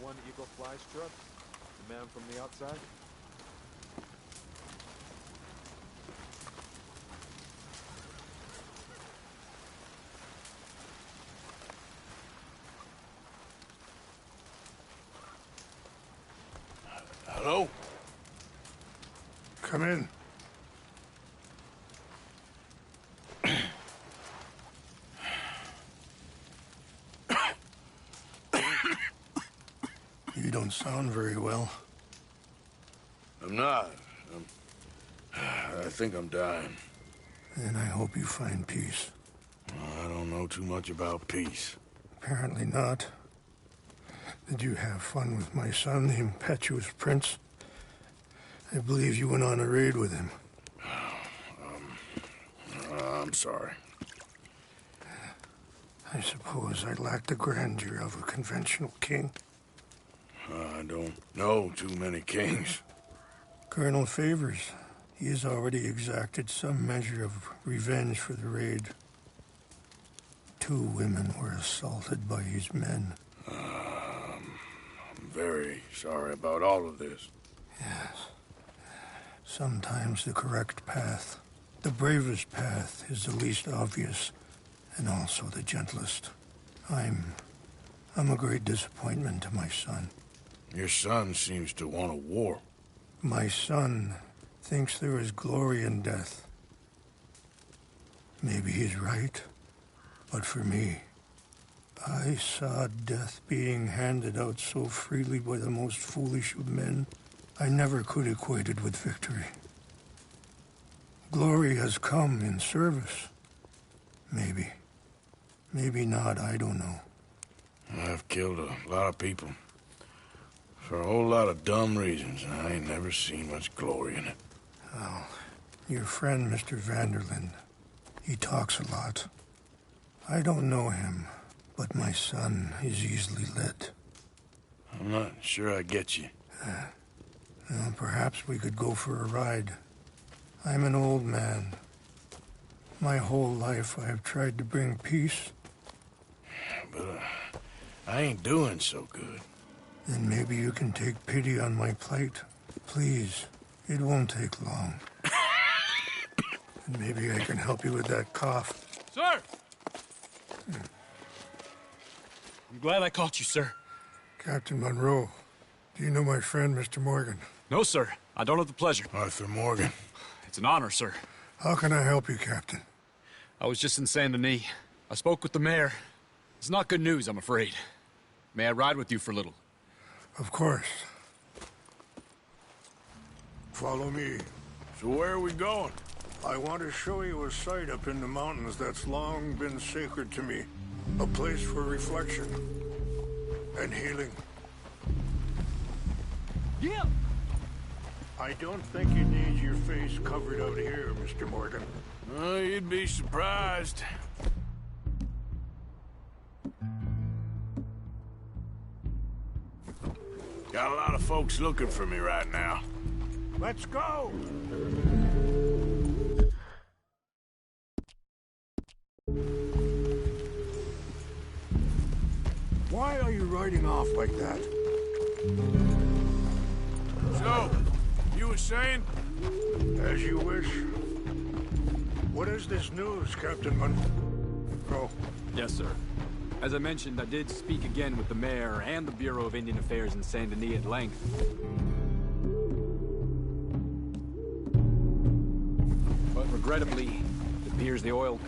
one Eagle Fly Strut? The man from the outside? Hello? Come in. You don't sound very well. I'm not. I think I'm dying. And I hope you find peace. I don't know too much about peace. Apparently not. Did you have fun with my son, the impetuous prince? I believe you went on a raid with him. I'm sorry. I suppose I lack the grandeur of a conventional king. I don't know too many kings. Colonel Favors, he has already exacted some measure of revenge for the raid. 2 women were assaulted by his men. I'm very sorry about all of this. Yes. Sometimes the correct path, the bravest path, is the least obvious, and also the gentlest. I'm a great disappointment to my son. Your son seems to want a war. My son thinks there is glory in death. Maybe he's right, but for me, I saw death being handed out so freely by the most foolish of men. I never could equate it with victory. Glory has come in service. Maybe. Maybe not, I don't know. I've killed a lot of people. For a whole lot of dumb reasons, and I ain't never seen much glory in it. Oh, your friend, Mr. Vanderlyn, he talks a lot. I don't know him, but my son is easily led. I'm not sure I get you. Well, perhaps we could go for a ride. I'm an old man. My whole life I have tried to bring peace. But I ain't doing so good. Then maybe you can take pity on my plight. Please, it won't take long. And maybe I can help you with that cough. Sir! I'm glad I caught you, sir. Captain Monroe, do you know my friend, Mr. Morgan? No, sir. I don't have the pleasure. Arthur Morgan. It's an honor, sir. How can I help you, Captain? I was just in Saint Denis. I spoke with the mayor. It's not good news, I'm afraid. May I ride with you for a little? Of course. Follow me. So where are we going? I want to show you a site up in the mountains that's long been sacred to me. A place for reflection and healing. Yeah! I don't think you need your face covered out here, Mr. Morgan. You'd be surprised. Got a lot of folks looking for me right now. Let's go! Why are you riding off like that? So, you were saying? As you wish. What is this news, Captain Monroe? Yes, sir. As I mentioned, I did speak again with the mayor and the Bureau of Indian Affairs in Saint Denis at length. But regrettably, it appears the oil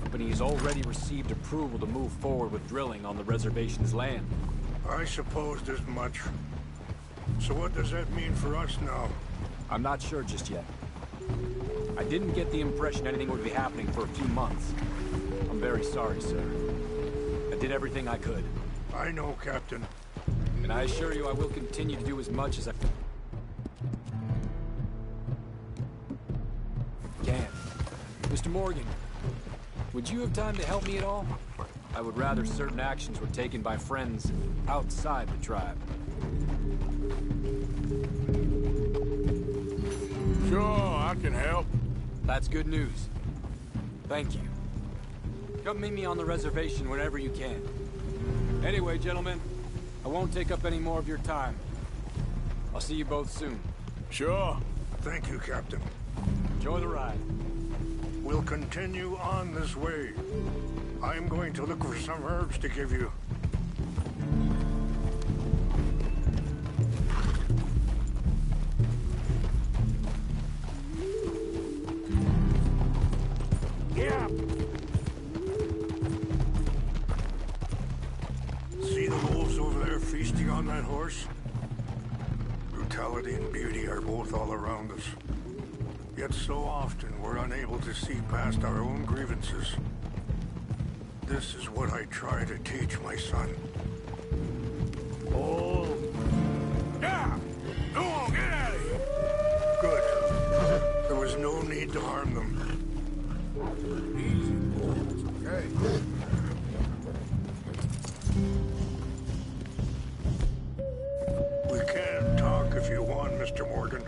company has already received approval to move forward with drilling on the reservation's land. I supposed as much. So what does that mean for us now? I'm not sure just yet. I didn't get the impression anything would be happening for a few months. I'm very sorry, sir. I did everything I could. I know, Captain. And I assure you I will continue to do as much as I can. Mr. Morgan, would you have time to help me at all? I would rather certain actions were taken by friends outside the tribe. Sure, I can help. That's good news. Thank you. Come meet me on the reservation whenever you can. Anyway, gentlemen, I won't take up any more of your time. I'll see you both soon. Sure. Thank you, Captain. Enjoy the ride. We'll continue on this way. I'm going to look for some herbs to give you. Yeah. See the wolves over there feasting on that horse? Brutality and beauty are both all around us. Yet so often we're unable to see past our own grievances. This is what I try to teach my son. Oh. Yeah! Go on, get out of here! Good. There was no need to harm them. Easy, boy. Okay. We can talk if you want, Mr. Morgan.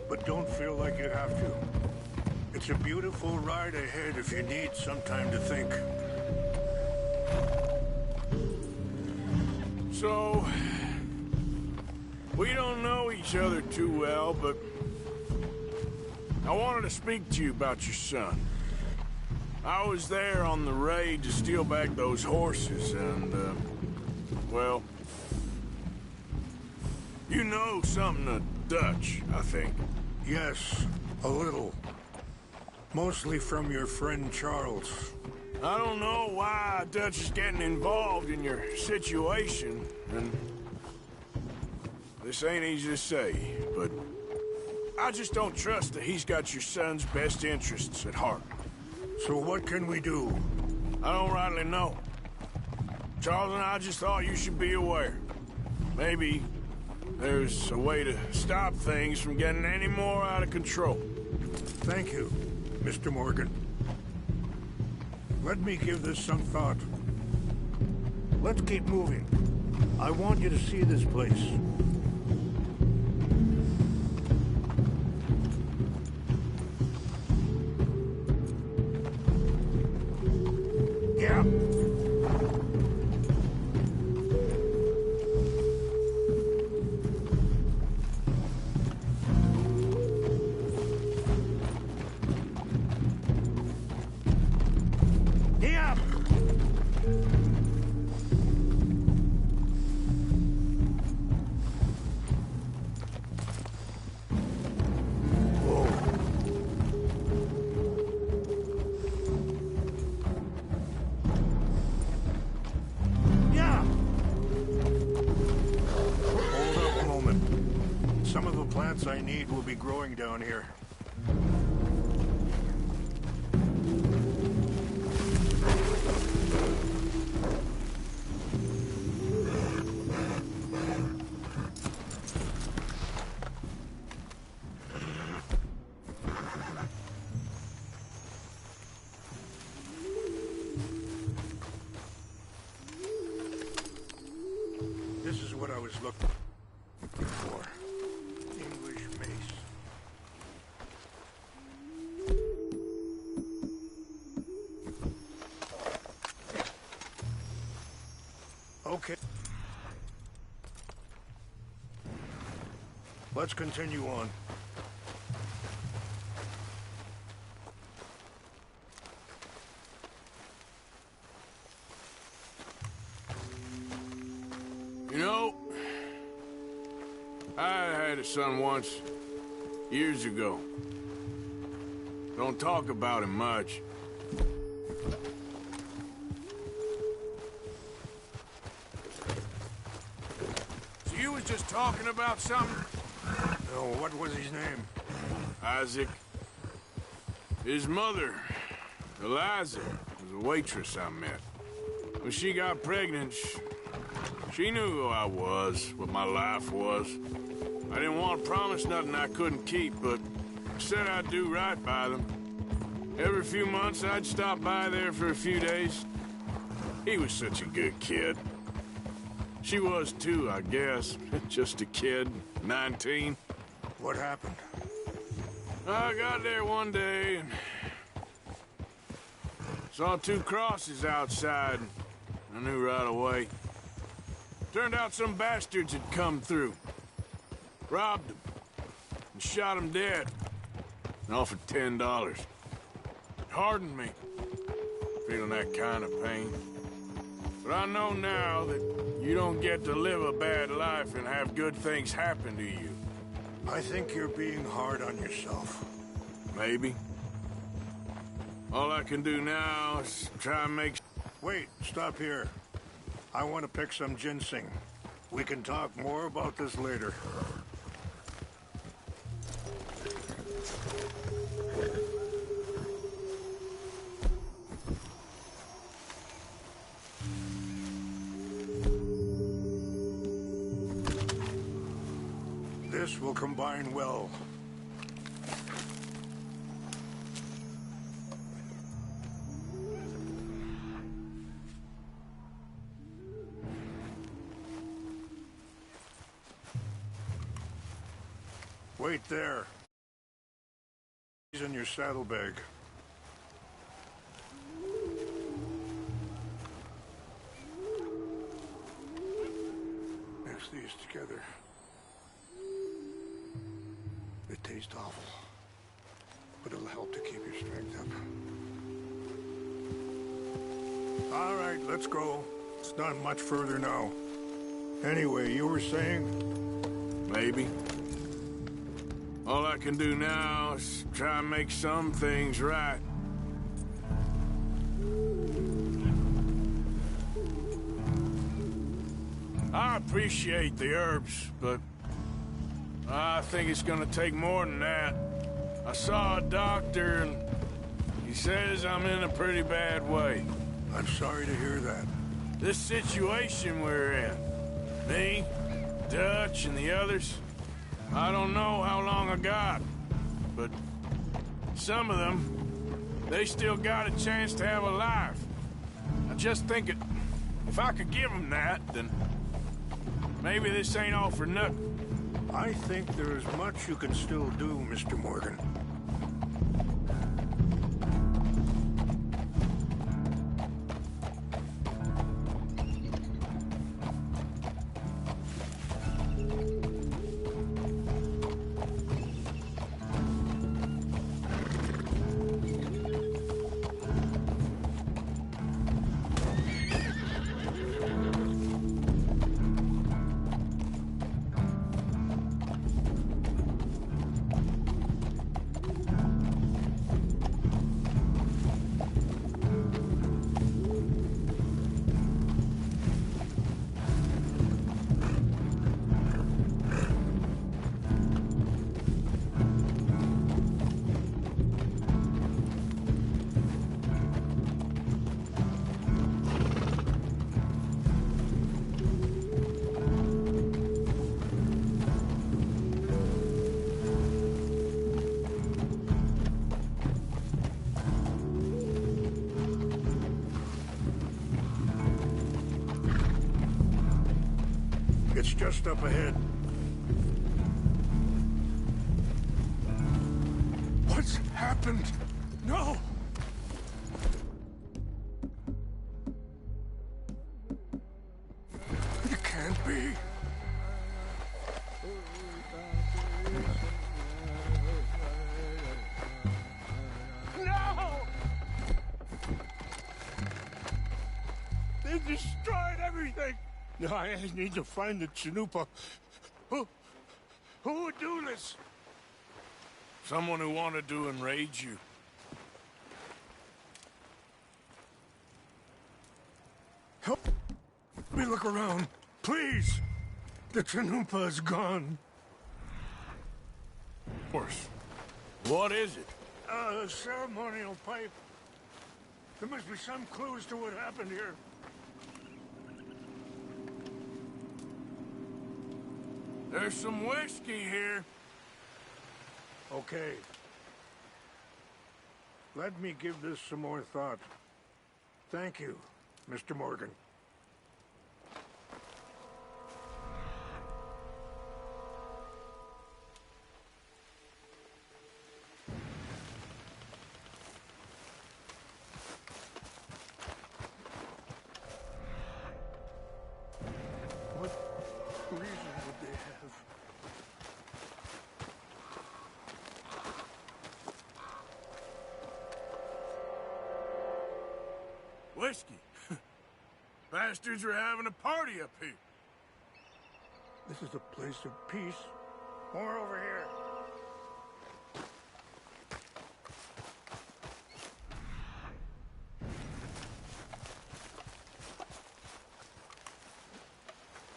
But don't feel like you have to. It's a beautiful ride ahead if you need some time to think. So, we don't know each other too well, but I wanted to speak to you about your son. I was there on the raid to steal back those horses, and, well, you know something of Dutch, I think. Yes, a little. Mostly from your friend Charles. I don't know why Dutch is getting involved in your situation, and this ain't easy to say, but I just don't trust that he's got your son's best interests at heart. So what can we do? I don't rightly know. Charles and I just thought you should be aware. Maybe there's a way to stop things from getting any more out of control. Thank you, Mr. Morgan. Let me give this some thought. Let's keep moving. I want you to see this place. Yeah. Yeah. Yeah. Hold up a moment. Some of the plants I need will be growing down here. This is what I was looking for. English mace. Okay. Let's continue on. You know, I had a son once, years ago. Don't talk about him much. So you was just talking about something? No, what was his name? Isaac. His mother, Eliza, was a waitress I met. When she got pregnant, she knew who I was, what my life was. I didn't want to promise nothing I couldn't keep, but I said I'd do right by them. Every few months, I'd stop by there for a few days. He was such a good kid. She was too, I guess. Just a kid, 19. What happened? I got there one day and saw two crosses outside. I knew right away. Turned out some bastards had come through. Robbed him. And shot him dead. And offered $10. It hardened me. Feeling that kind of pain. But I know now that you don't get to live a bad life and have good things happen to you. I think you're being hard on yourself. Maybe. All I can do now is try and make... Wait, stop here. I want to pick some ginseng. We can talk more about this later. This will combine well. Wait there. He's in your saddlebag. Mix these together. It tastes awful, but it'll help to keep your strength up. All right, let's go. It's not much further now. Anyway, you were saying? Maybe. All I can do now is try and make some things right. I appreciate the herbs, but I think it's gonna take more than that. I saw a doctor and he says I'm in a pretty bad way. I'm sorry to hear that. This situation we're in, me, Dutch, and the others, I don't know how long I got, but some of them, they still got a chance to have a life. I just think if I could give them that, then maybe this ain't all for nothing. I think there is much you can still do, Mr. Morgan. It's just up ahead. What's happened? No! It can't be. No! They destroyed everything! No, I need to find the Chanupa. Who would do this? Someone who wanted to enrage you. Help me look around, please. The Chanupa is gone. Of course. What is it? A ceremonial pipe. There must be some clues to what happened here. There's some whiskey here. Okay. Let me give this some more thought. Thank you, Mr. Morgan. What whiskey. Bastards are having a party up here. This is a place of peace. More over here.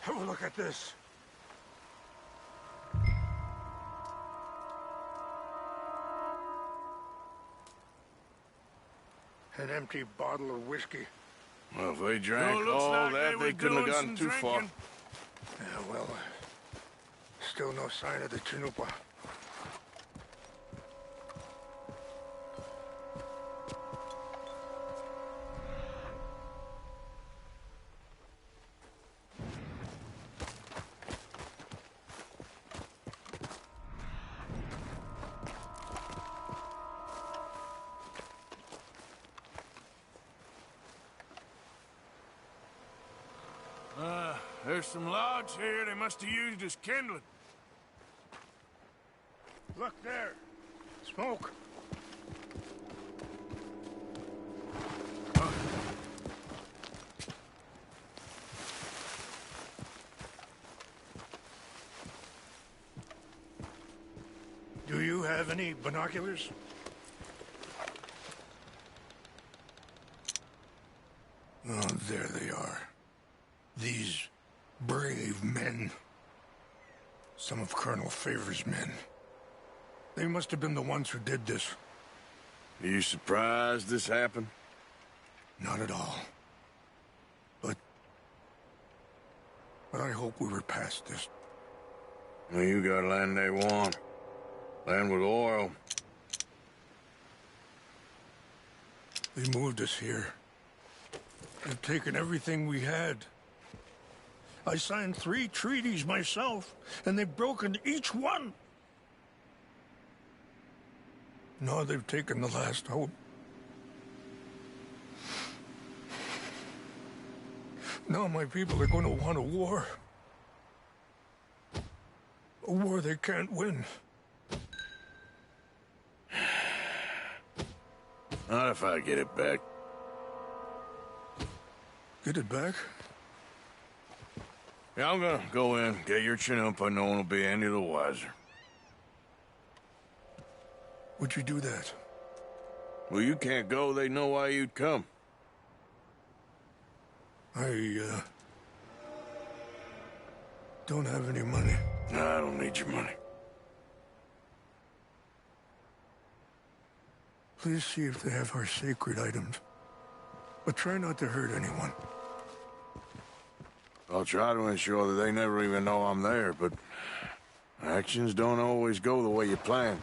Have a look at this. An empty bottle of whiskey. Well, if they drank all that, they couldn't have gotten too far. Yeah, well, still no sign of the Chanupa. There's some logs here they must have used as kindling. Look there. Smoke. Do you have any binoculars? Oh, there they are. These brave men. Some of Colonel Favor's men. They must have been the ones who did this. Are you surprised this happened? Not at all. But I hope we were past this. Well, you got land they want. Land with oil. They moved us here. They've taken everything we had. I signed 3 treaties myself, and they've broken each one. Now they've taken the last hope. Now my people are going to want a war. A war they can't win. Not if I get it back. Get it back? Yeah, I'm gonna go in, get your Chanupa, no one will be any the wiser. Would you do that? Well, you can't go, they know why you'd come. I don't have any money. No, I don't need your money. Please see if they have our sacred items. But try not to hurt anyone. I'll try to ensure that they never even know I'm there, but actions don't always go the way you plan.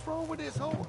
What's wrong with this horse?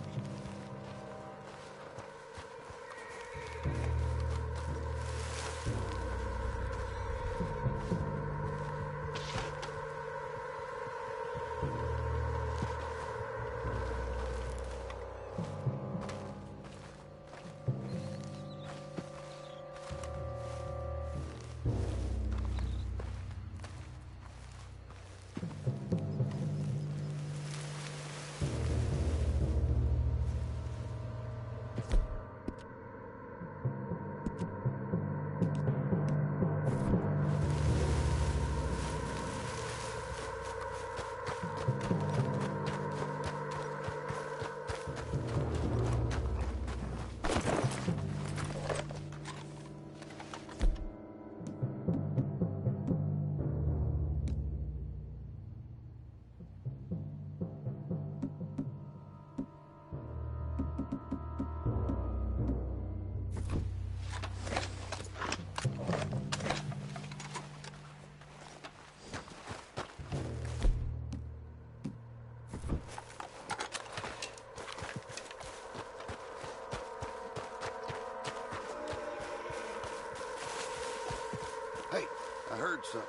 Hey, I heard something.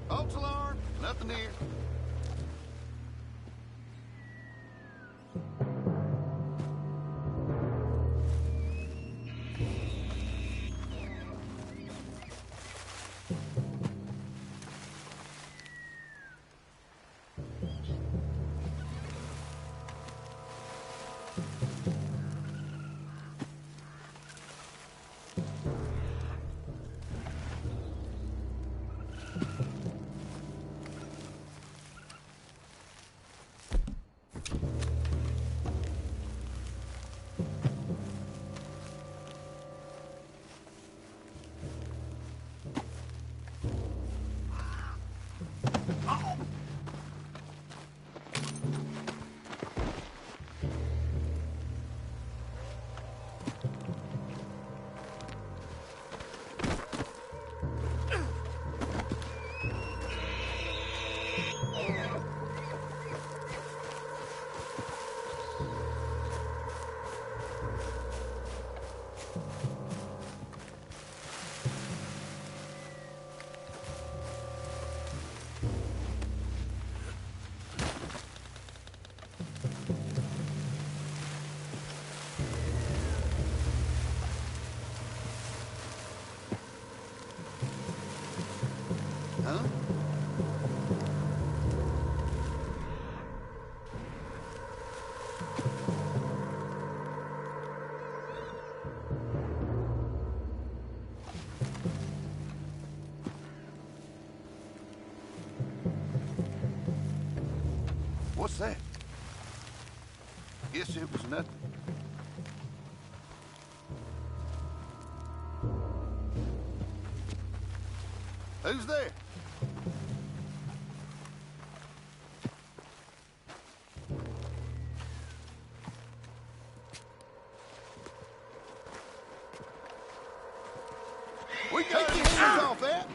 False alarm, nothing here. Huh? What's that? Guess it was nothing. Who's there? We got your hands off that.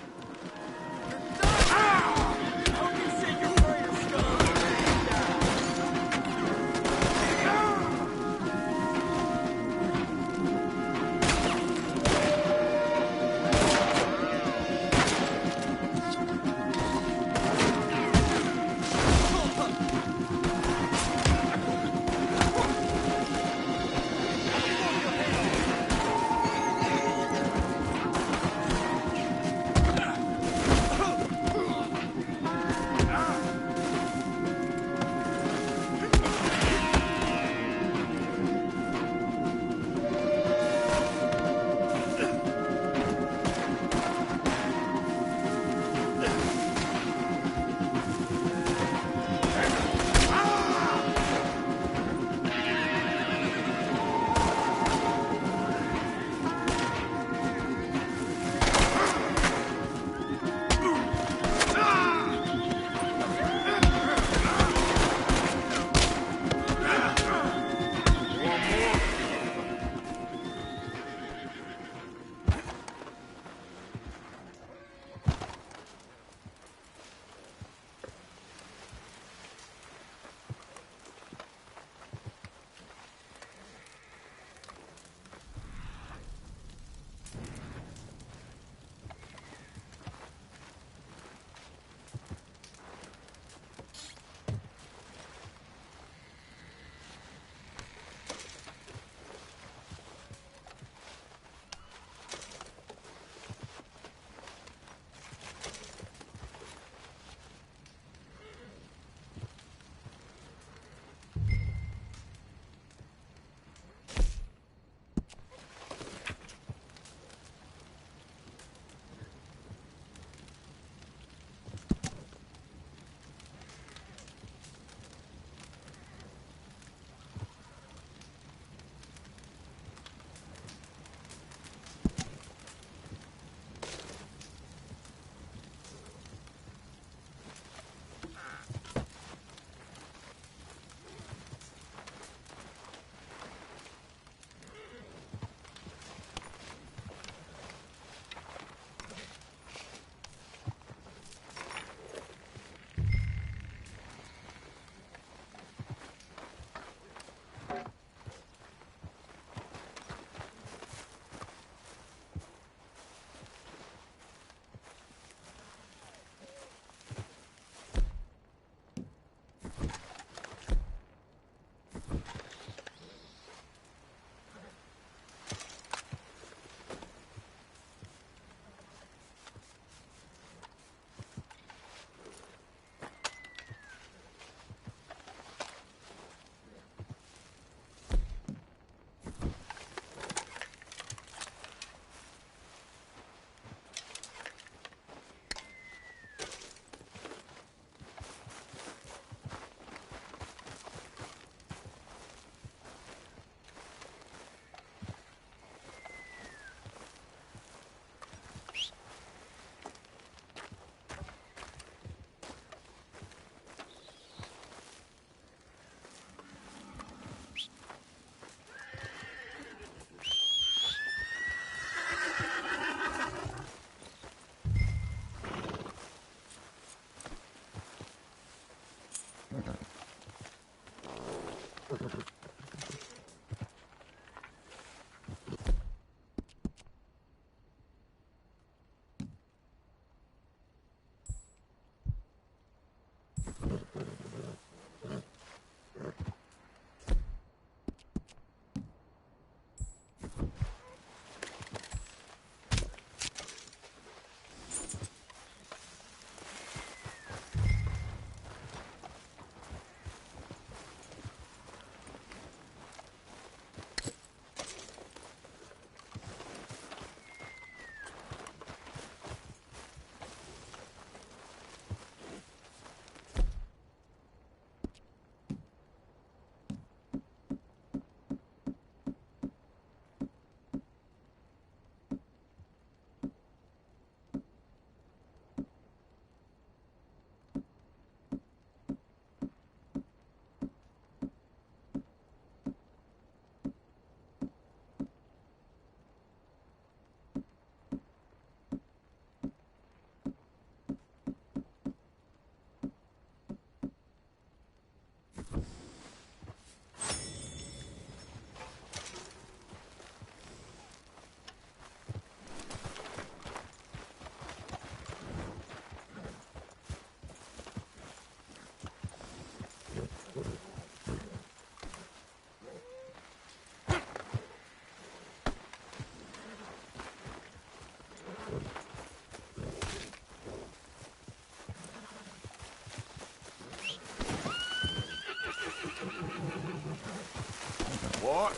boy.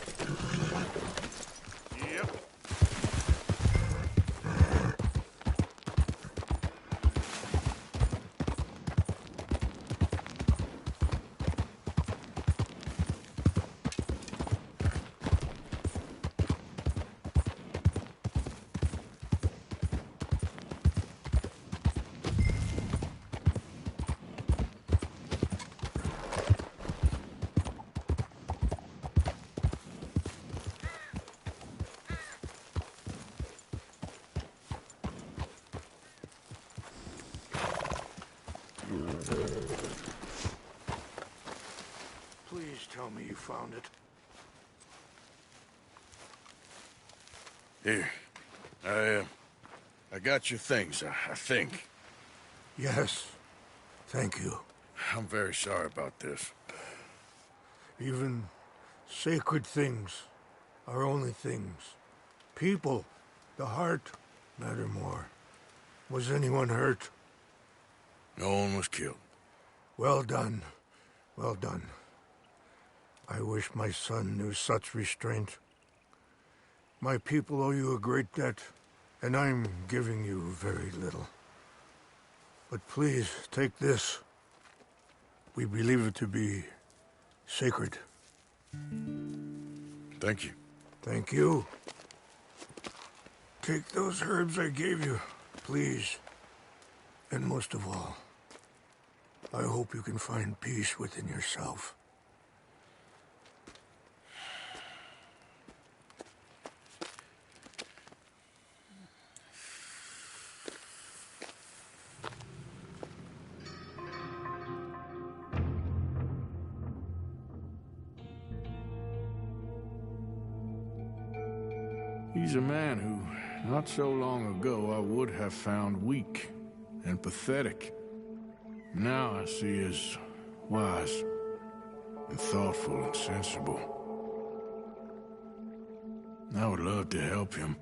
Yep. Please tell me you found it. Here. I got your things, I think. Yes. Thank you. I'm very sorry about this. Even sacred things are only things. People, the heart, matter more. Was anyone hurt? No one was killed. Well done. Well done. I wish my son knew such restraint. My people owe you a great debt, and I'm giving you very little. But please, take this. We believe it to be sacred. Thank you. Thank you. Take those herbs I gave you, please. And most of all, I hope you can find peace within yourself. He's a man who, not so long ago, I would have found weak and pathetic. Now I see as wise and thoughtful and sensible. I would love to help him,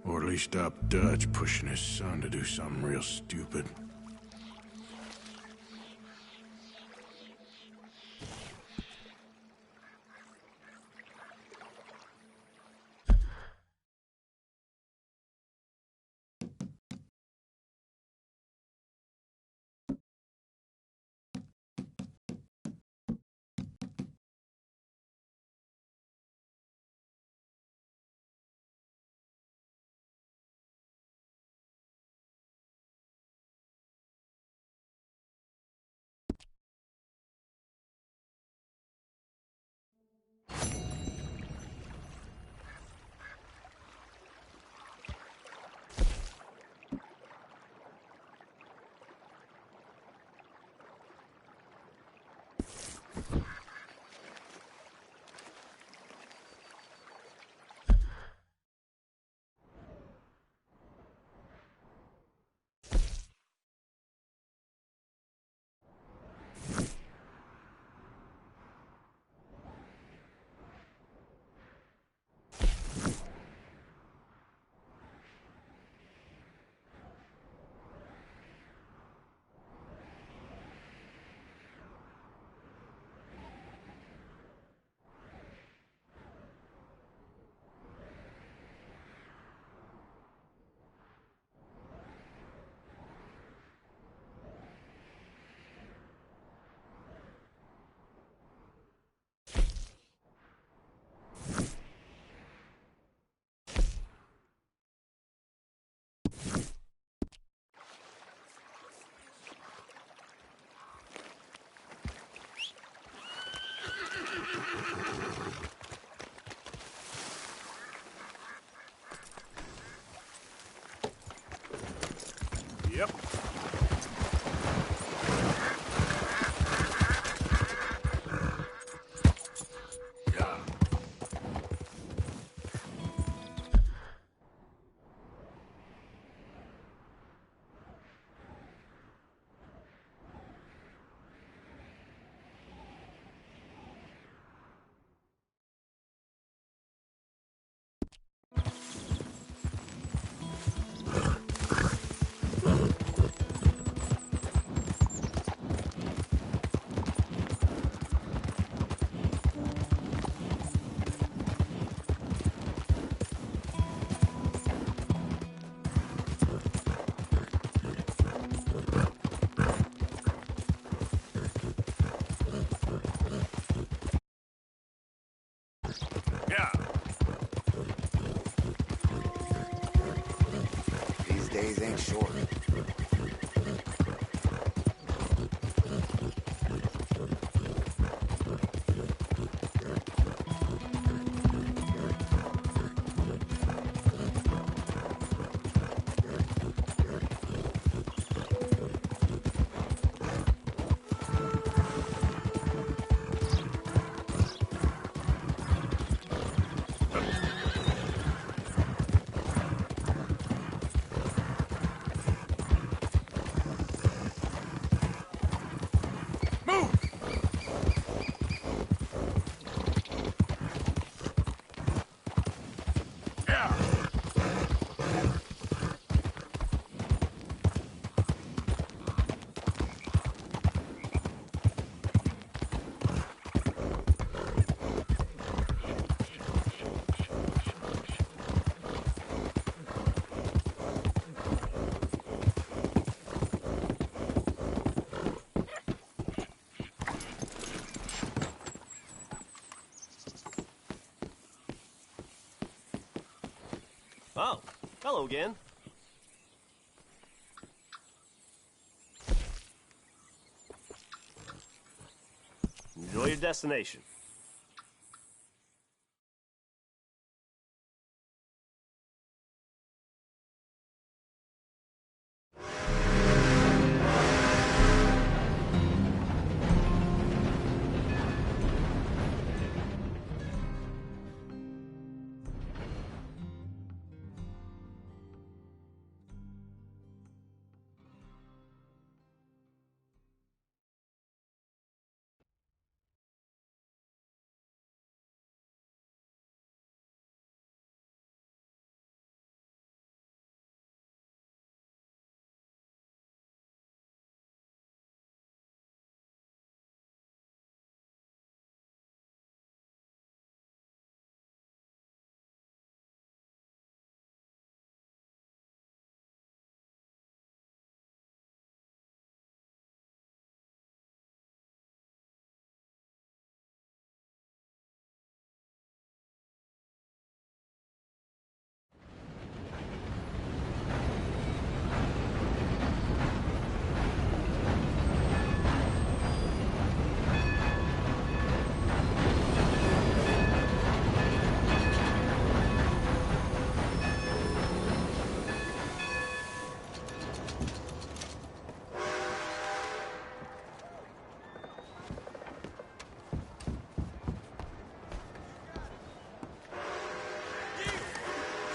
or at least stop Dutch pushing his son to do something real stupid. Yep. Yeah. days ain't short. Oh, hello again. Enjoy your destination.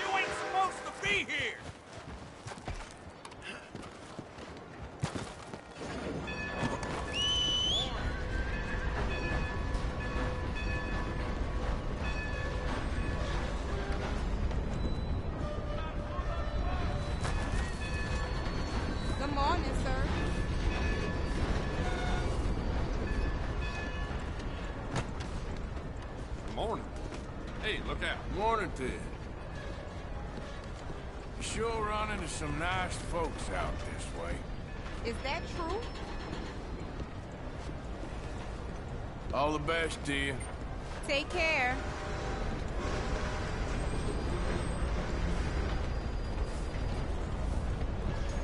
You ain't supposed to be here! Good morning, sir. Good morning. Hey, look out. Morning to you. You sure run into some nice folks out this way. Is that true? All the best to you. Take care.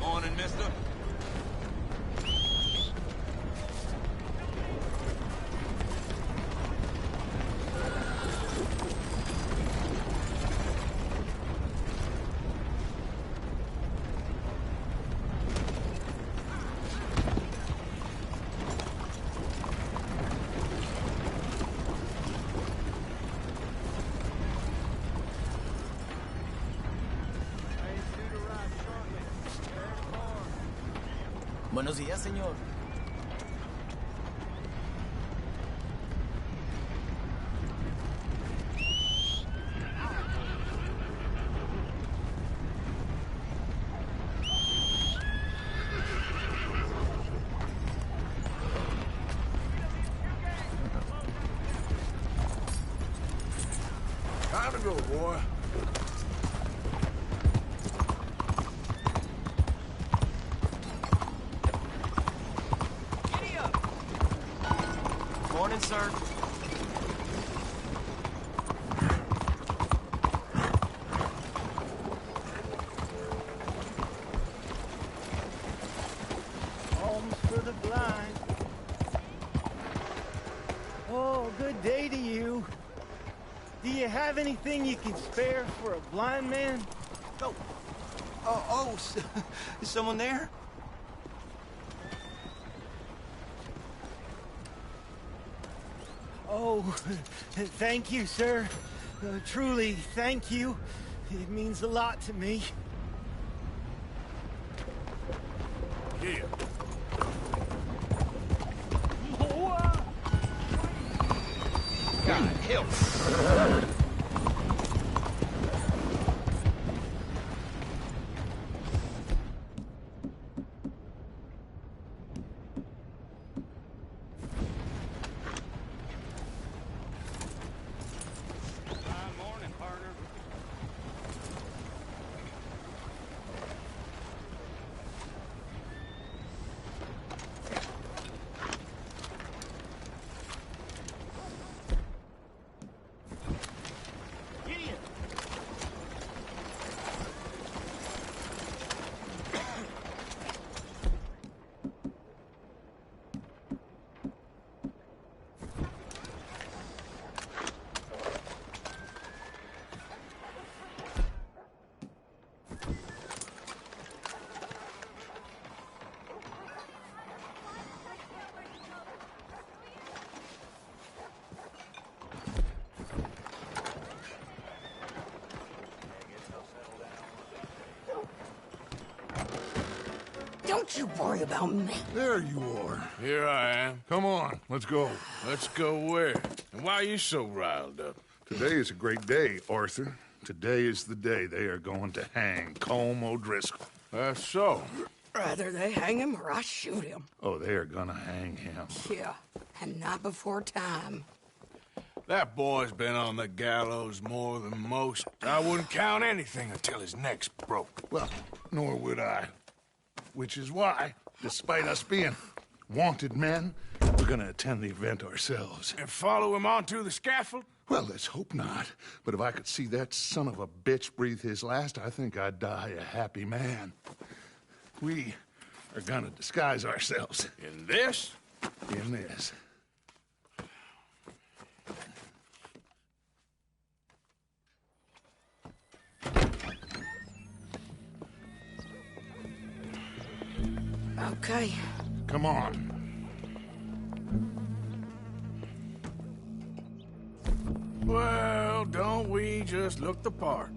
Morning, mister. Buenos días, señor. Time to go, boy. Morning, sir. the blind. Oh, good day to you. Do you have anything you can spare for a blind man? Is someone there? Oh, thank you, sir. Truly, thank you. It means a lot to me. Yeah. God help. Morning, partner. Don't you worry about me. There you are. Here I am. Come on, let's go. Let's go where? And why are you so riled up? Today is a great day, Arthur. Today is the day they are going to hang Colm O'Driscoll. That's so. Rather they hang him or I shoot him. Oh, they are gonna hang him. Yeah, and not before time. That boy's been on the gallows more than most. I wouldn't count anything until his neck's broke. Well, nor would I. Which is why, despite us being wanted men, we're gonna attend the event ourselves. And follow him onto the scaffold? Well, let's hope not. But if I could see that son of a bitch breathe his last, I think I'd die a happy man. We are gonna disguise ourselves. In this? In this. Okay. Come on. Well, don't we just look the part?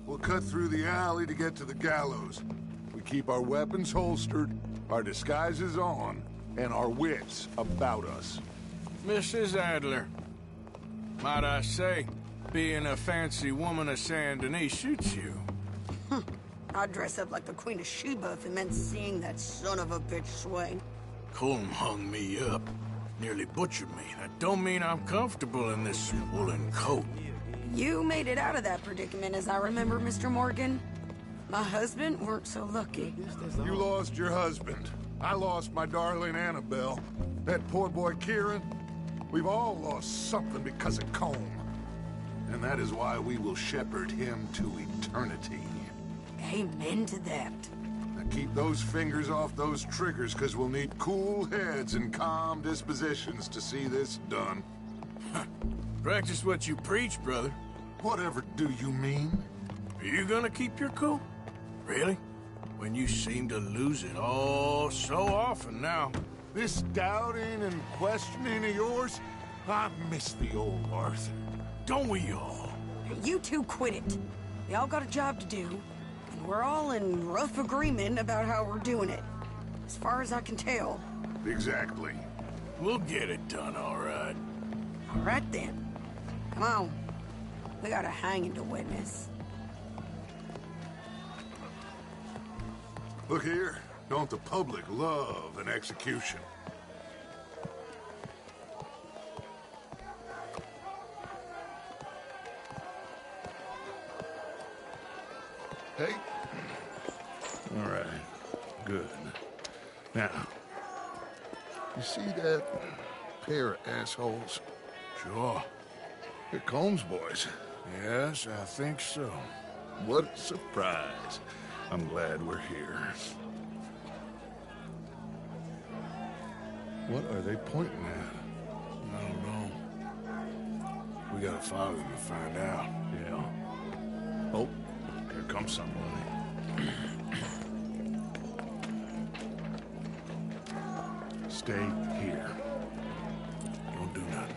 We'll cut through the alley to get to the gallows. We keep our weapons holstered, our disguises on, and our wits about us. Mrs. Adler, might I say, being a fancy woman of Saint Denis suits you. I'd dress up like the Queen of Sheba if it meant seeing that son of a bitch swing. Colm hung me up, nearly butchered me. That don't mean I'm comfortable in this woolen coat. You made it out of that predicament, as I remember, Mr. Morgan. My husband weren't so lucky. You lost your husband. I lost my darling Annabelle. That poor boy Kieran. We've all lost something because of Colm. And that is why we will shepherd him to eternity. Amen to that. Now keep those fingers off those triggers, because we'll need cool heads and calm dispositions to see this done. Practice what you preach, brother. Whatever do you mean? Are you gonna keep your cool? Really? When you seem to lose it all so often now. This doubting and questioning of yours? I miss the old Arthur. Don't we all? You two quit it. We all got a job to do, and we're all in rough agreement about how we're doing it. As far as I can tell. Exactly. We'll get it done, all right. All right, then. Come on. We got a hanging to witness. Look here. Don't the public love an execution? Hey. All right. Good. Now, you see that pair of assholes? Sure. They're Colm's boys. Yes, I think so. What a surprise. I'm glad we're here. What are they pointing at? I don't know. We gotta follow them to find out. Yeah. Oh, here comes somebody. Stay here. Don't do nothing.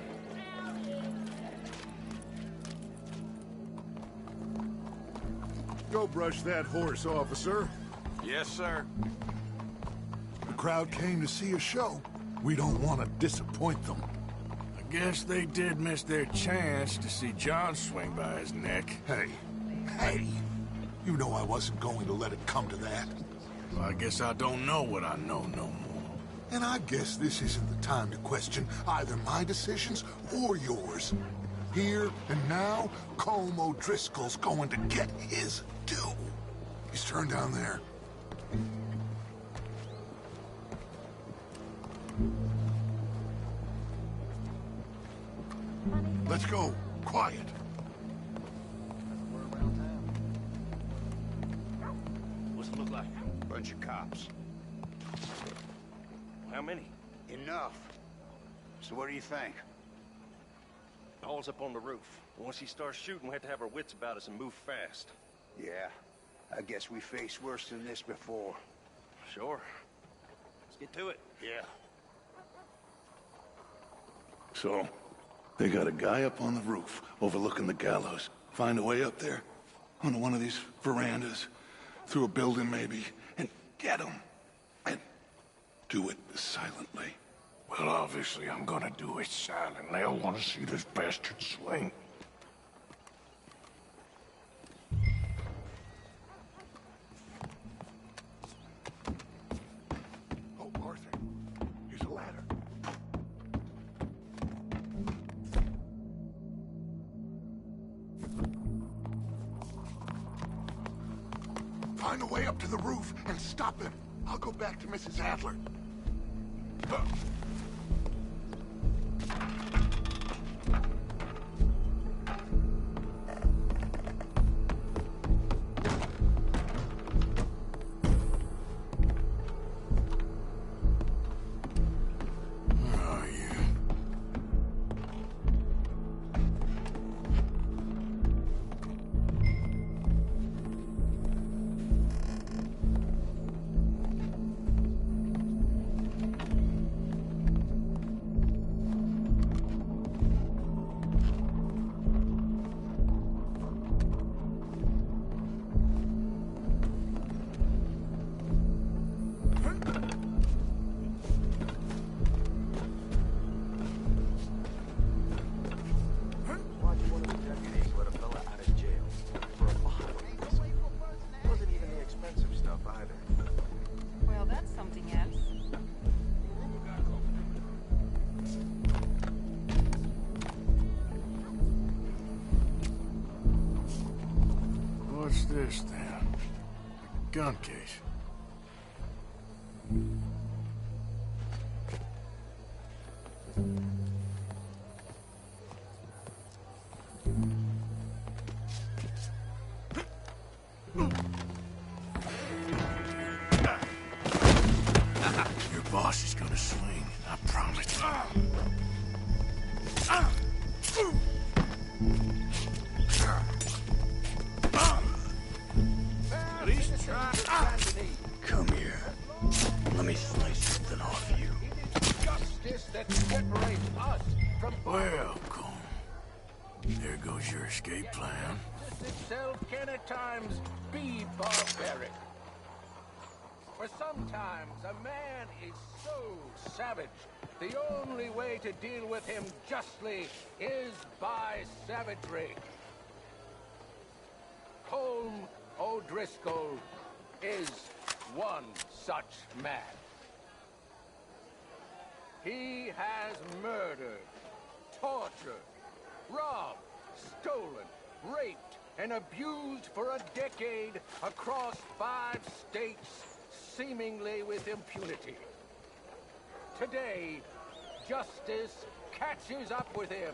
Go brush that horse, officer. Yes, sir. The crowd came to see a show. We don't want to disappoint them. I guess they did miss their chance to see John swing by his neck. Hey, you know I wasn't going to let it come to that. Well, I guess I don't know what I know no more. And I guess this isn't the time to question either my decisions or yours. Here and now, Colm O'Driscoll's going to get his due. He's turned down there. Let's go. Quiet. What's it look like? Bunch of cops. How many? Enough. So what do you think? Paul's up on the roof. Once he starts shooting, we have to have our wits about us and move fast. Yeah. I guess we faced worse than this before. Sure. Let's get to it. Yeah. So, they got a guy up on the roof overlooking the gallows. Find a way up there, onto one of these verandas, through a building maybe, and get him. And do it silently. Well, obviously I'm gonna do it silently. I want to see this bastard swing. Oh, Arthur, here's a ladder. Find a way up to the roof and stop him. I'll go back to Mrs. Adler. What's this, then? A gun case. Your boss is gonna swing, I promise. Come here. Let me slice something off you. Justice that separates us from Welcome. There goes your escape plan. itself can at times be barbaric. For sometimes a man is so savage, the only way to deal with him justly is by savagery. Colm O'Driscoll is one such man. He has murdered, tortured, robbed, stolen, raped, and abused for a decade across 5 states, seemingly with impunity. Today, justice catches up with him.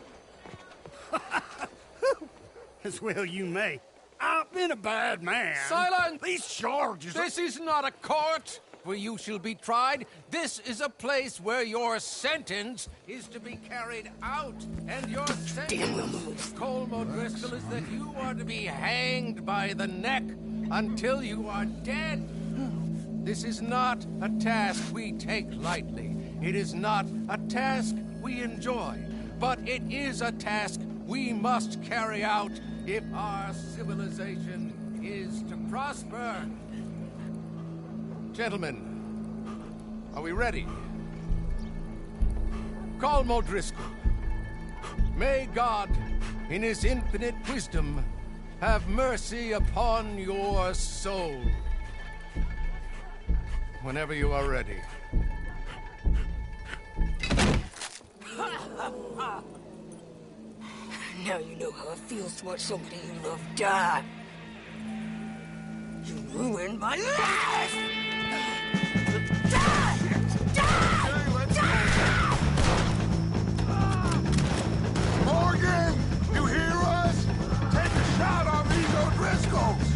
As well you may. I've been a bad man. Silence! These charges... This is not a court! where you shall be tried. This is a place where your sentence is to be carried out. And your sentence, Colm O'Driscoll, is that you are to be hanged by the neck until you are dead. This is not a task we take lightly. It is not a task we enjoy. But it is a task we must carry out if our civilization is to prosper. Gentlemen, are we ready? Colm O'Driscoll, may God, in his infinite wisdom, have mercy upon your soul. Whenever you are ready. Now you know how it feels to watch somebody you love die. You ruined my life! Die! Morgan! You hear us? Take a shot on these O'Driscolls!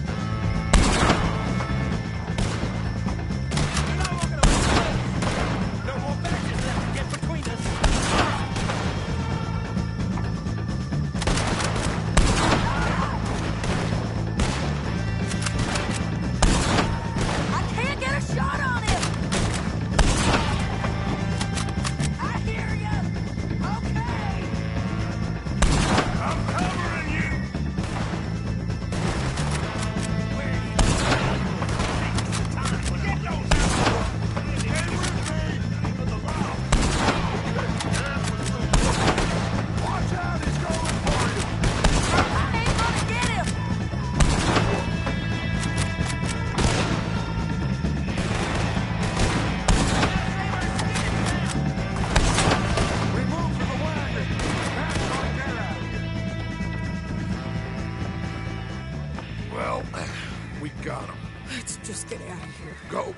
We got him. Let's just get out of here. Go.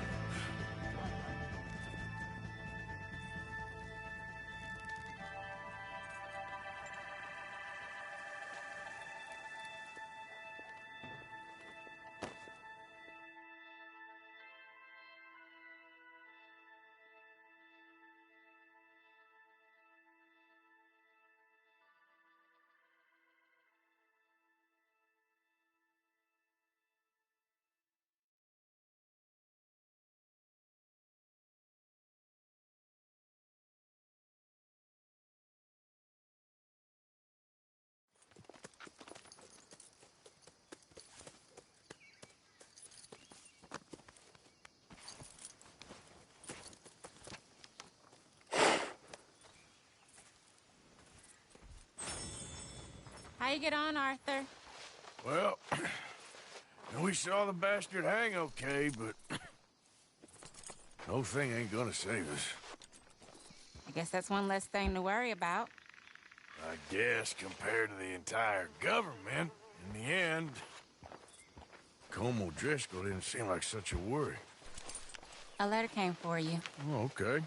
How you get on, Arthur? Well, we saw the bastard hang okay, but no thing ain't gonna save us. I guess that's one less thing to worry about. I guess compared to the entire government, in the end, Colm O'Driscoll didn't seem like such a worry. A letter came for you. Oh, okay.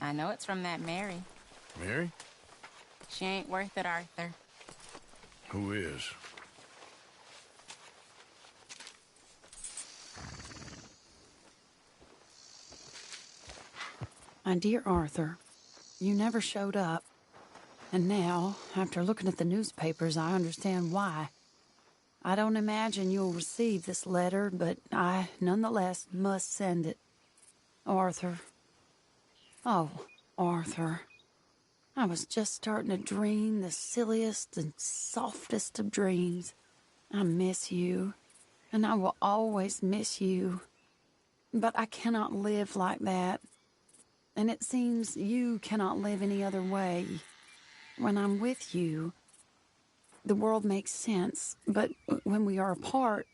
I know it's from that Mary. Mary? She ain't worth it, Arthur. Who is? My dear Arthur, you never showed up. And now, after looking at the newspapers, I understand why. I don't imagine you'll receive this letter, but I, nonetheless, must send it. Arthur. Oh, Arthur. I was just starting to dream the silliest and softest of dreams. I miss you, and I will always miss you. But I cannot live like that. And it seems you cannot live any other way. When I'm with you, the world makes sense. But when we are apart,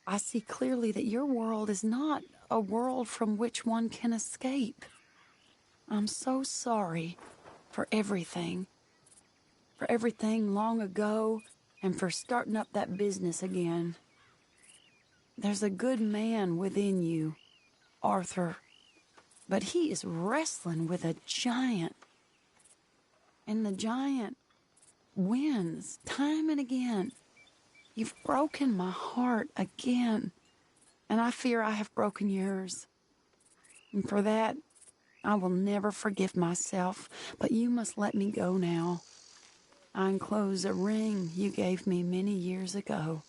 I see clearly that your world is not a world from which one can escape. I'm so sorry for everything. For everything long ago, and for starting up that business again. There's a good man within you, Arthur. But he is wrestling with a giant. And the giant wins time and again. You've broken my heart again. And I fear I have broken yours. And for that, I will never forgive myself, but you must let me go now. I enclose a ring you gave me many years ago,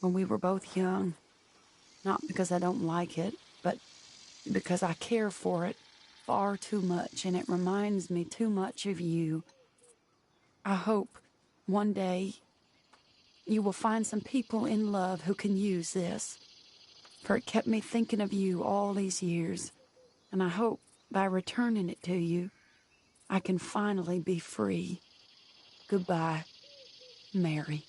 when we were both young. Not because I don't like it, but because I care for it far too much, and it reminds me too much of you. I hope one day you will find some people in love who can use this, for it kept me thinking of you all these years, and I hope by returning it to you, I can finally be free. Goodbye, Mary.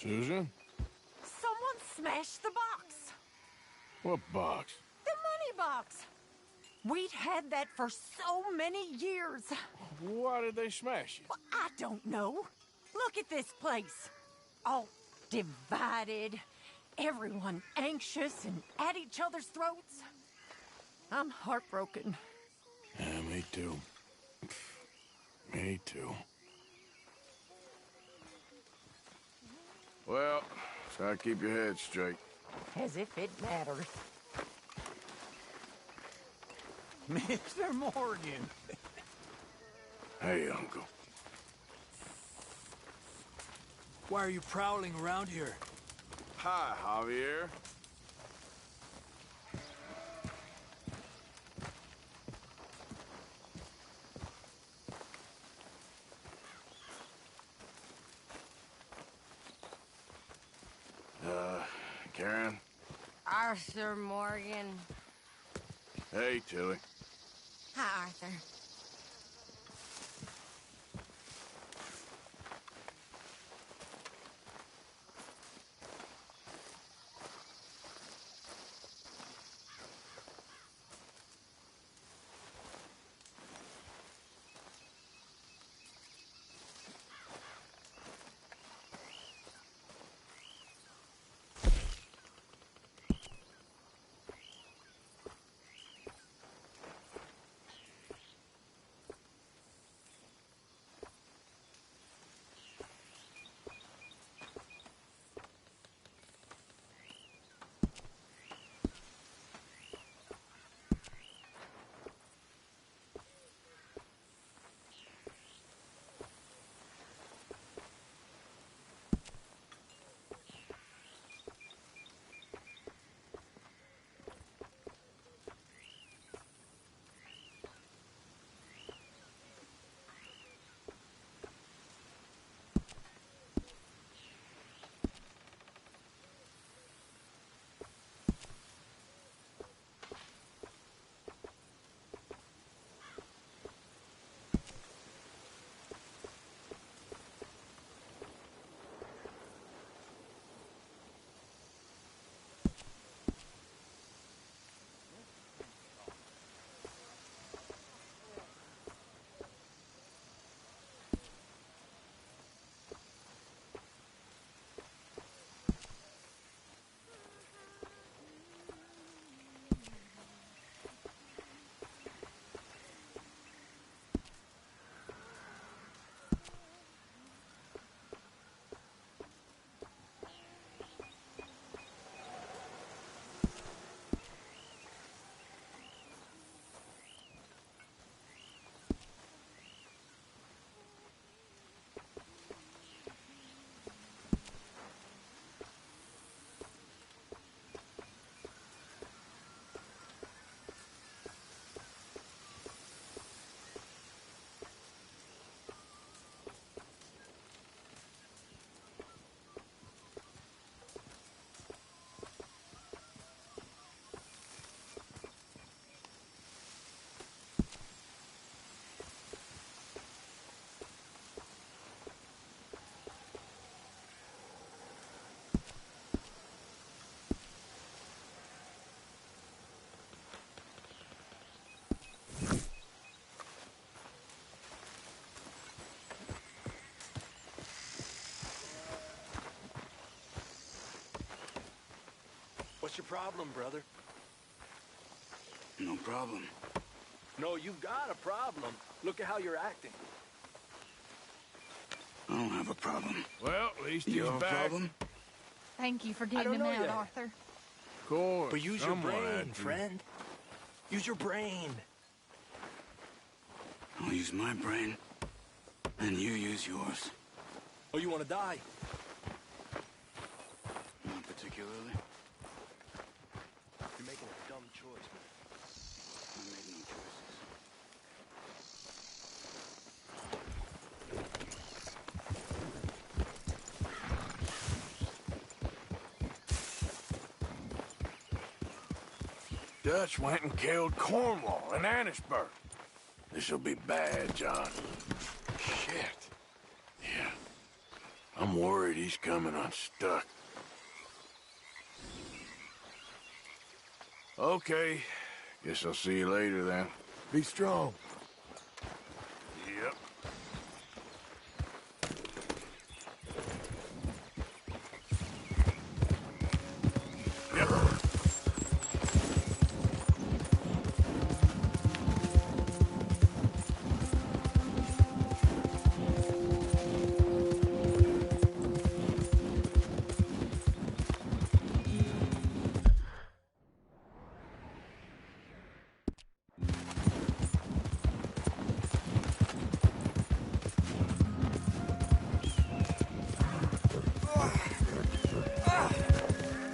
Susan? Someone smashed the box. What box? The money box. We'd had that for so many years. Why did they smash it? Well, I don't know. Look at this place. All divided. Everyone anxious and at each other's throats. I'm heartbroken. Yeah, me too. Me too. Well, try to keep your head straight. As if it matters. Mr. Morgan. Hey, Uncle. Why are you prowling around here? Hi, Javier. Karen? Arthur Morgan. Hey, Tilly. Hi, Arthur. What's your problem, brother? No problem. No, you've got a problem. Look at how you're acting. I don't have a problem. Well, at least he's You have a back. problem? Thank you for I getting don't him know out, yet. Arthur. Of course. But use your someone brain, had to. friend. Use your brain. I'll use my brain, and you use yours. Oh, you want to die? Not particularly. You're making a dumb choice, man. I made no choices. Dutch went and killed Cornwall in Annisburg. This'll be bad, John. Shit. Yeah. I'm worried he's coming unstuck. Okay. Guess I'll see you later then. Be strong. Yep.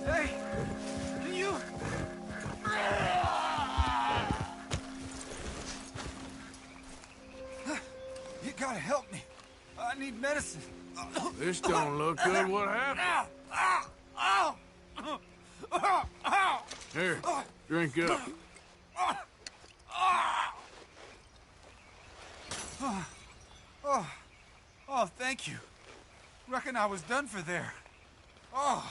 Hey! Can you... You gotta help me. I need medicine. This don't look good. What happened? Here, drink up. Oh, thank you. Reckon I was done for there. Oh.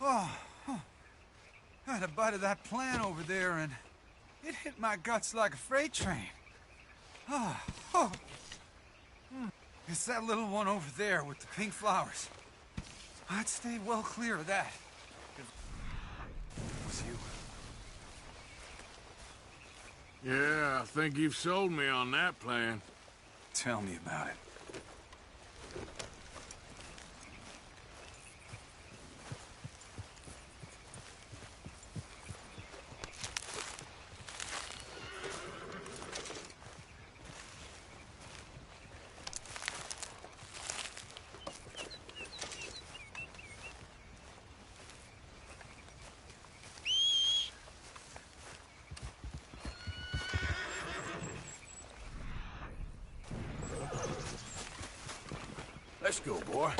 I had a bite of that plant over there, and it hit my guts like a freight train. It's that little one over there with the pink flowers. I'd stay well clear of that. It was you. Yeah, I think you've sold me on that plan. Tell me about it. Let's go, boy.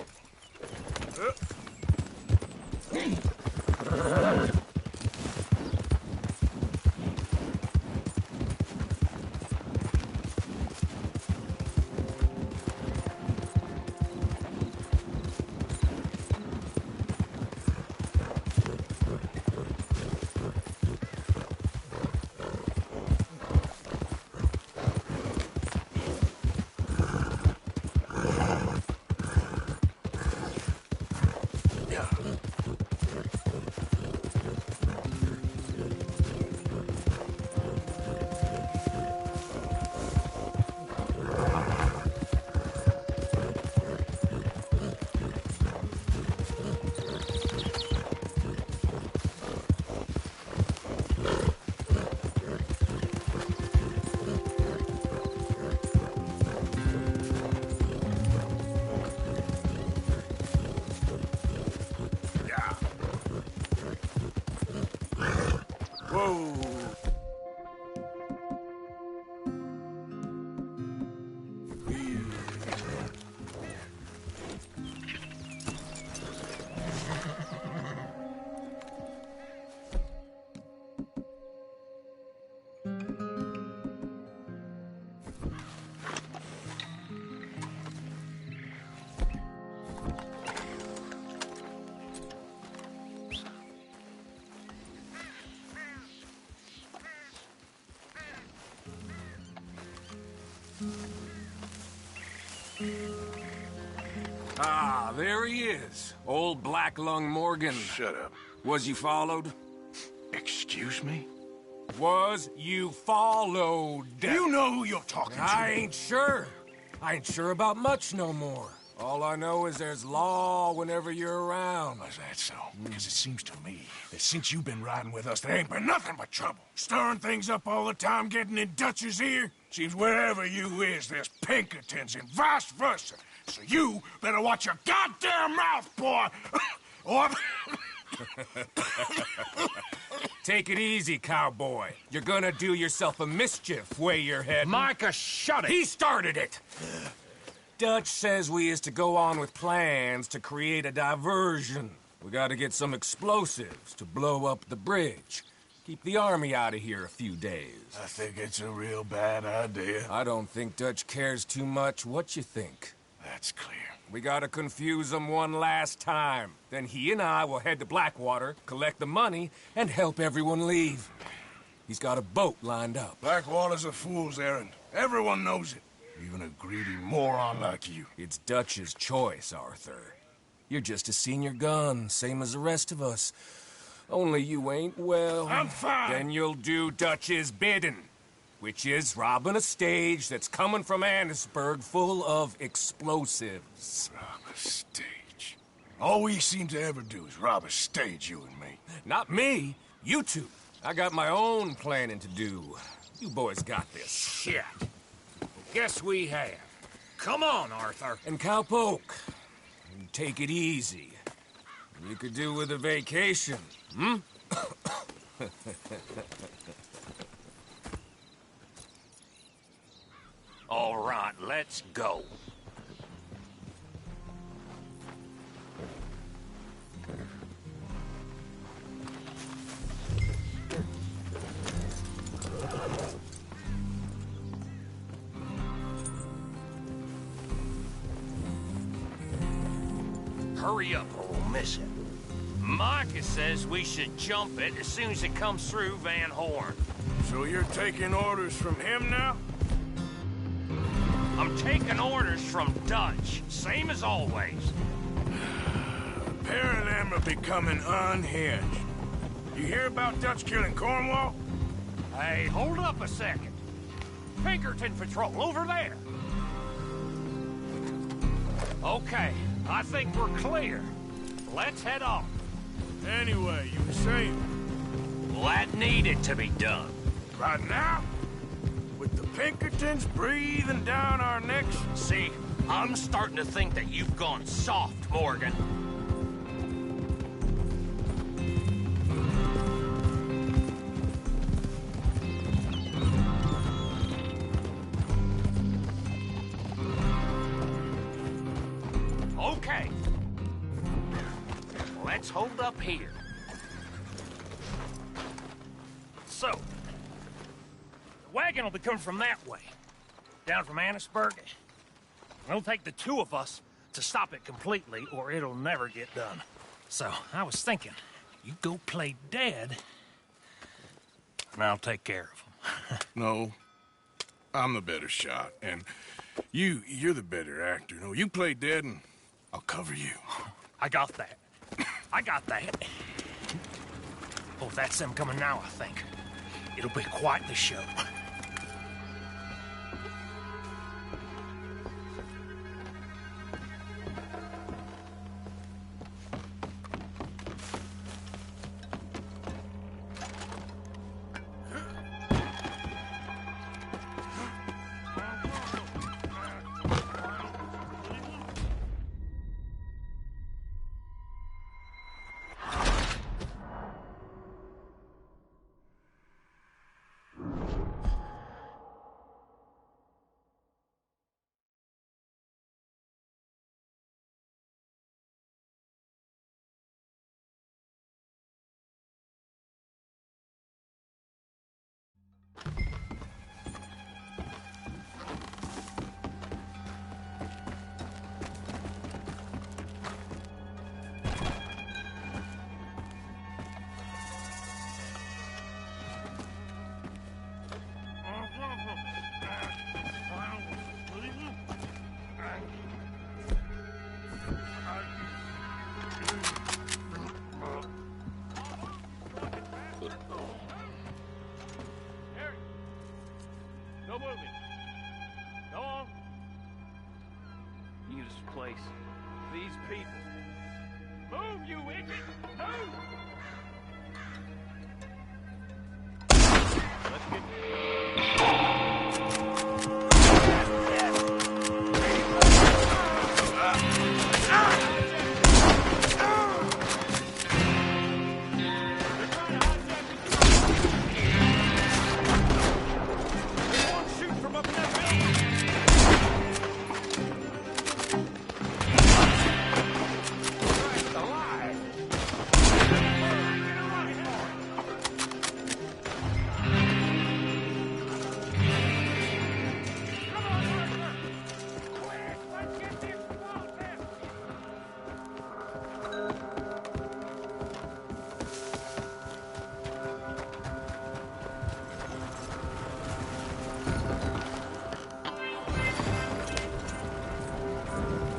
there he is. Old Black Lung Morgan. Shut up. Was you followed? Excuse me? Was you followed? You know who you're talking to. I ain't sure. I ain't sure about much no more. All I know is there's law whenever you're around. Is that so? Because it seems to me that since you've been riding with us, there ain't been nothing but trouble. Stirring things up all the time, getting in Dutch's ear. Seems wherever you is, there's Pinkertons and vice versa. So you better watch your goddamn mouth, boy! Or... Take it easy, cowboy. You're gonna do yourself a mischief, way you're heading. Micah, shut it! He started it! Dutch says we is to go on with plans to create a diversion. We gotta get some explosives to blow up the bridge. Keep the army out of here a few days. I think it's a real bad idea. I don't think Dutch cares too much what you think. That's clear. We gotta confuse him one last time. Then he and I will head to Blackwater, collect the money, and help everyone leave. He's got a boat lined up. Blackwater's a fool's errand. Everyone knows it. Even a greedy moron like you. It's Dutch's choice, Arthur. You're just a senior gun, same as the rest of us. Only you ain't well. I'm fine. Then you'll do Dutch's bidding, which is robbing a stage that's coming from Annesburg full of explosives. Rob a stage? All we seem to ever do is rob a stage, you and me. Not me. You two. I got my own planning to do. You boys got this. Shit. Guess we have. Come on, Arthur. And Cowpoke, take it easy. You could do with a vacation, hmm? All right, let's go. Hurry up or we'll miss it. Micah says we should jump it as soon as it comes through Van Horn. So you're taking orders from him now? I'm taking orders from Dutch, same as always. The pair of them are becoming unhinged. You hear about Dutch killing Cornwall? Hey, hold up a second. Pinkerton Patrol, over there. Okay, I think we're clear. Let's head off. Anyway, you were saying? Well, that needed to be done. Right now? With the Pinkertons breathing down our necks? See, I'm starting to think that you've gone soft, Morgan. Okay. Let's hold up here. So, the wagon will be coming from that way, down from Annesburg. It'll take the two of us to stop it completely, or it'll never get done. So, I was thinking, you go play dead, and I'll take care of them. No, I'm the better shot, and you're the better actor. No, you play dead, and I'll cover you. I got that. I got that. Oh, that's them coming now, I think. It'll be quite the show. Move, you idiot! Move!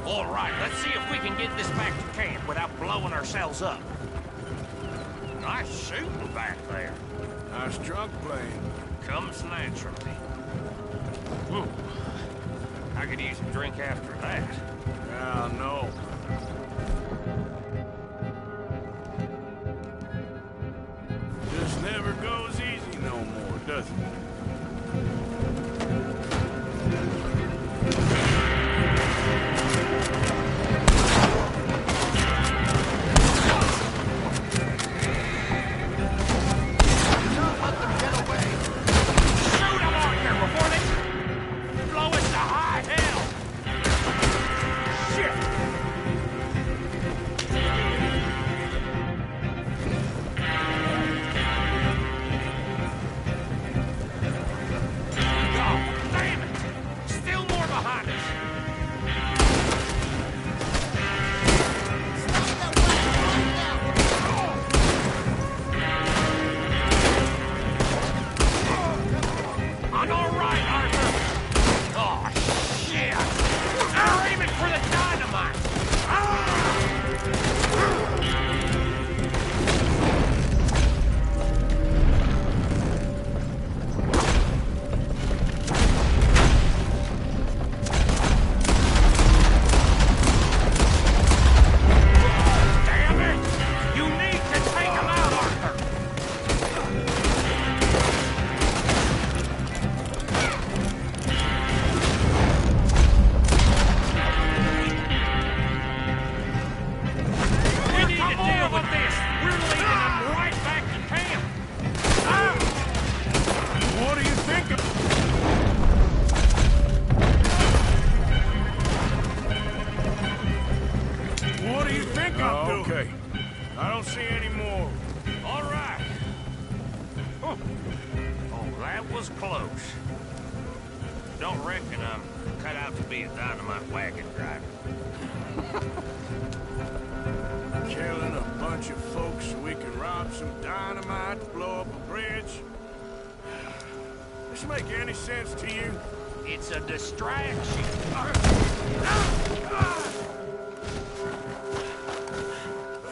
All right, let's see if we can get this back to camp without blowing ourselves up. Nice shooting back there. Nice drunk playing. Comes naturally. Ooh, I could use a drink after that. Yeah, no. Just never goes easy no more, does it? Okay. I don't see any more. All right. Oh, that was close. Don't reckon I'm cut out to be a dynamite wagon driver. Killing a bunch of folks so we can rob some dynamite, blow up a bridge. This make any sense to you? It's a distraction.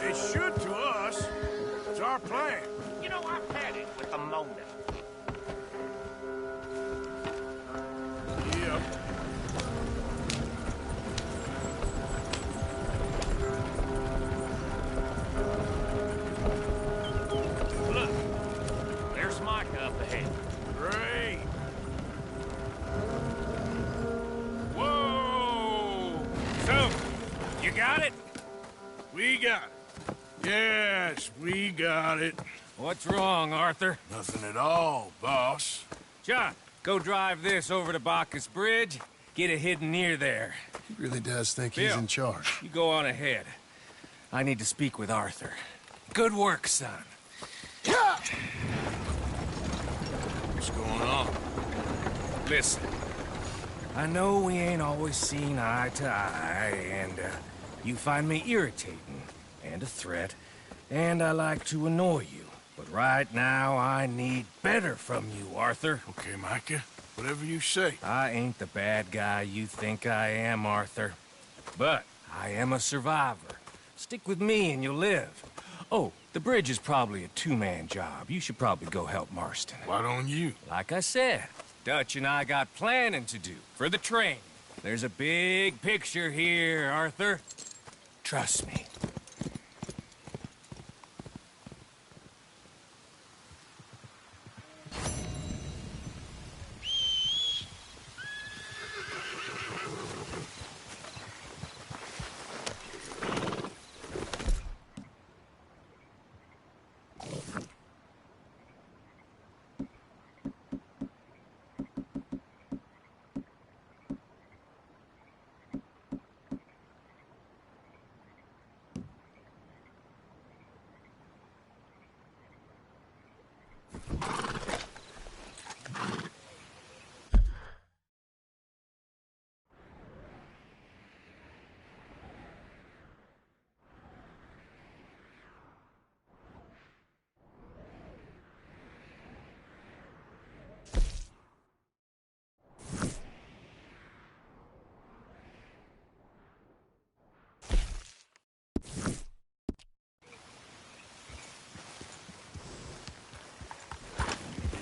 It should to us. It's our plan. You know, I've had it with the Mona. Yep. Look, there's Micah up ahead. Great. Whoa! So, you got it? We got it. Yes, we got it. What's wrong, Arthur? Nothing at all, boss. John, go drive this over to Bacchus Bridge. Get it hidden near there. He really does think Bill, he's in charge. You go on ahead. I need to speak with Arthur. Good work, son. What's going on? Listen, I know we ain't always seen eye to eye, and you find me irritating and a threat, and I like to annoy you. But right now, I need better from you, Arthur. Okay, Micah. Whatever you say. I ain't the bad guy you think I am, Arthur. But I am a survivor. Stick with me and you'll live. Oh, the bridge is probably a two-man job. You should probably go help Marston. Why don't you? Like I said, Dutch and I got planning to do for the train. There's a big picture here, Arthur. Trust me.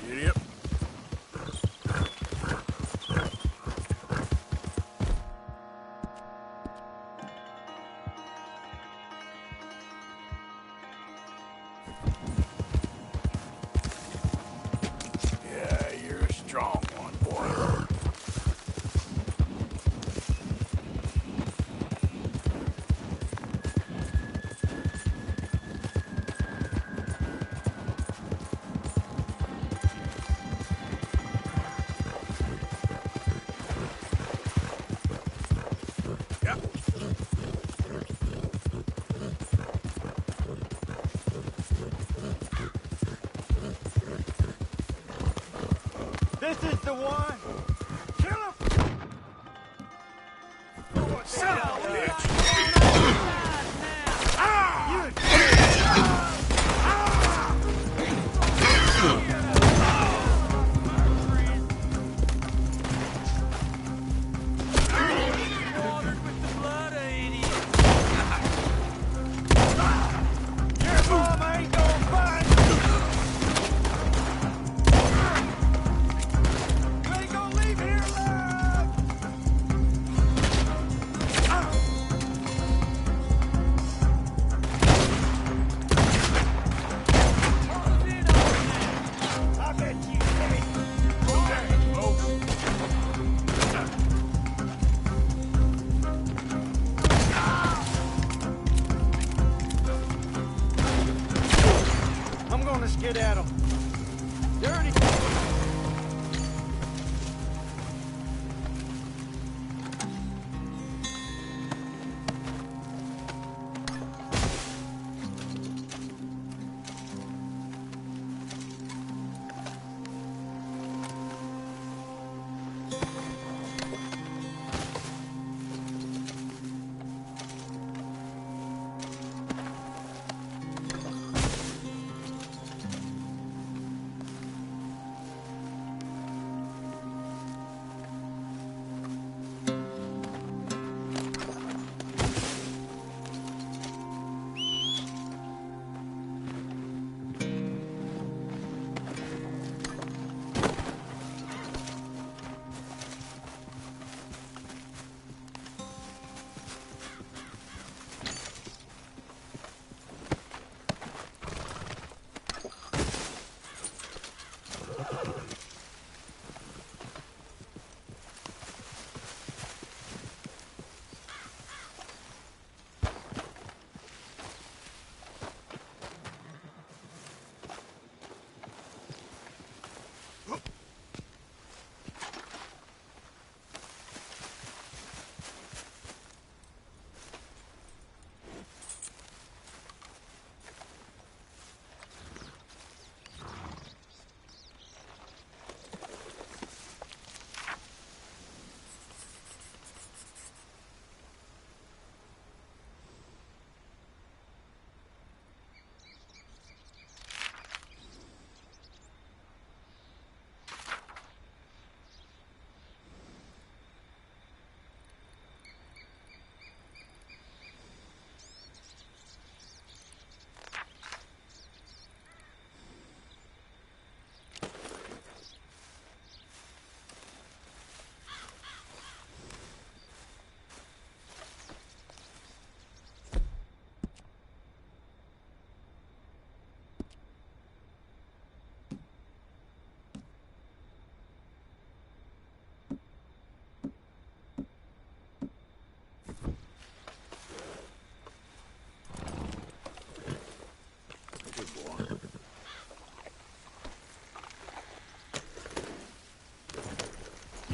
Idiot. Yeah, you're a strong one, boy. This is the one. Kill him. Son of a bitch! Your mom ain't gonna find you. You ain't gonna leave here alive. I bet you did. I'm gonna skedaddle. Dirty.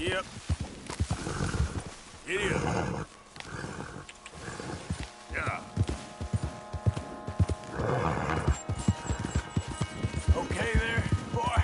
Yep. Idiot. Yeah. Okay there, boy?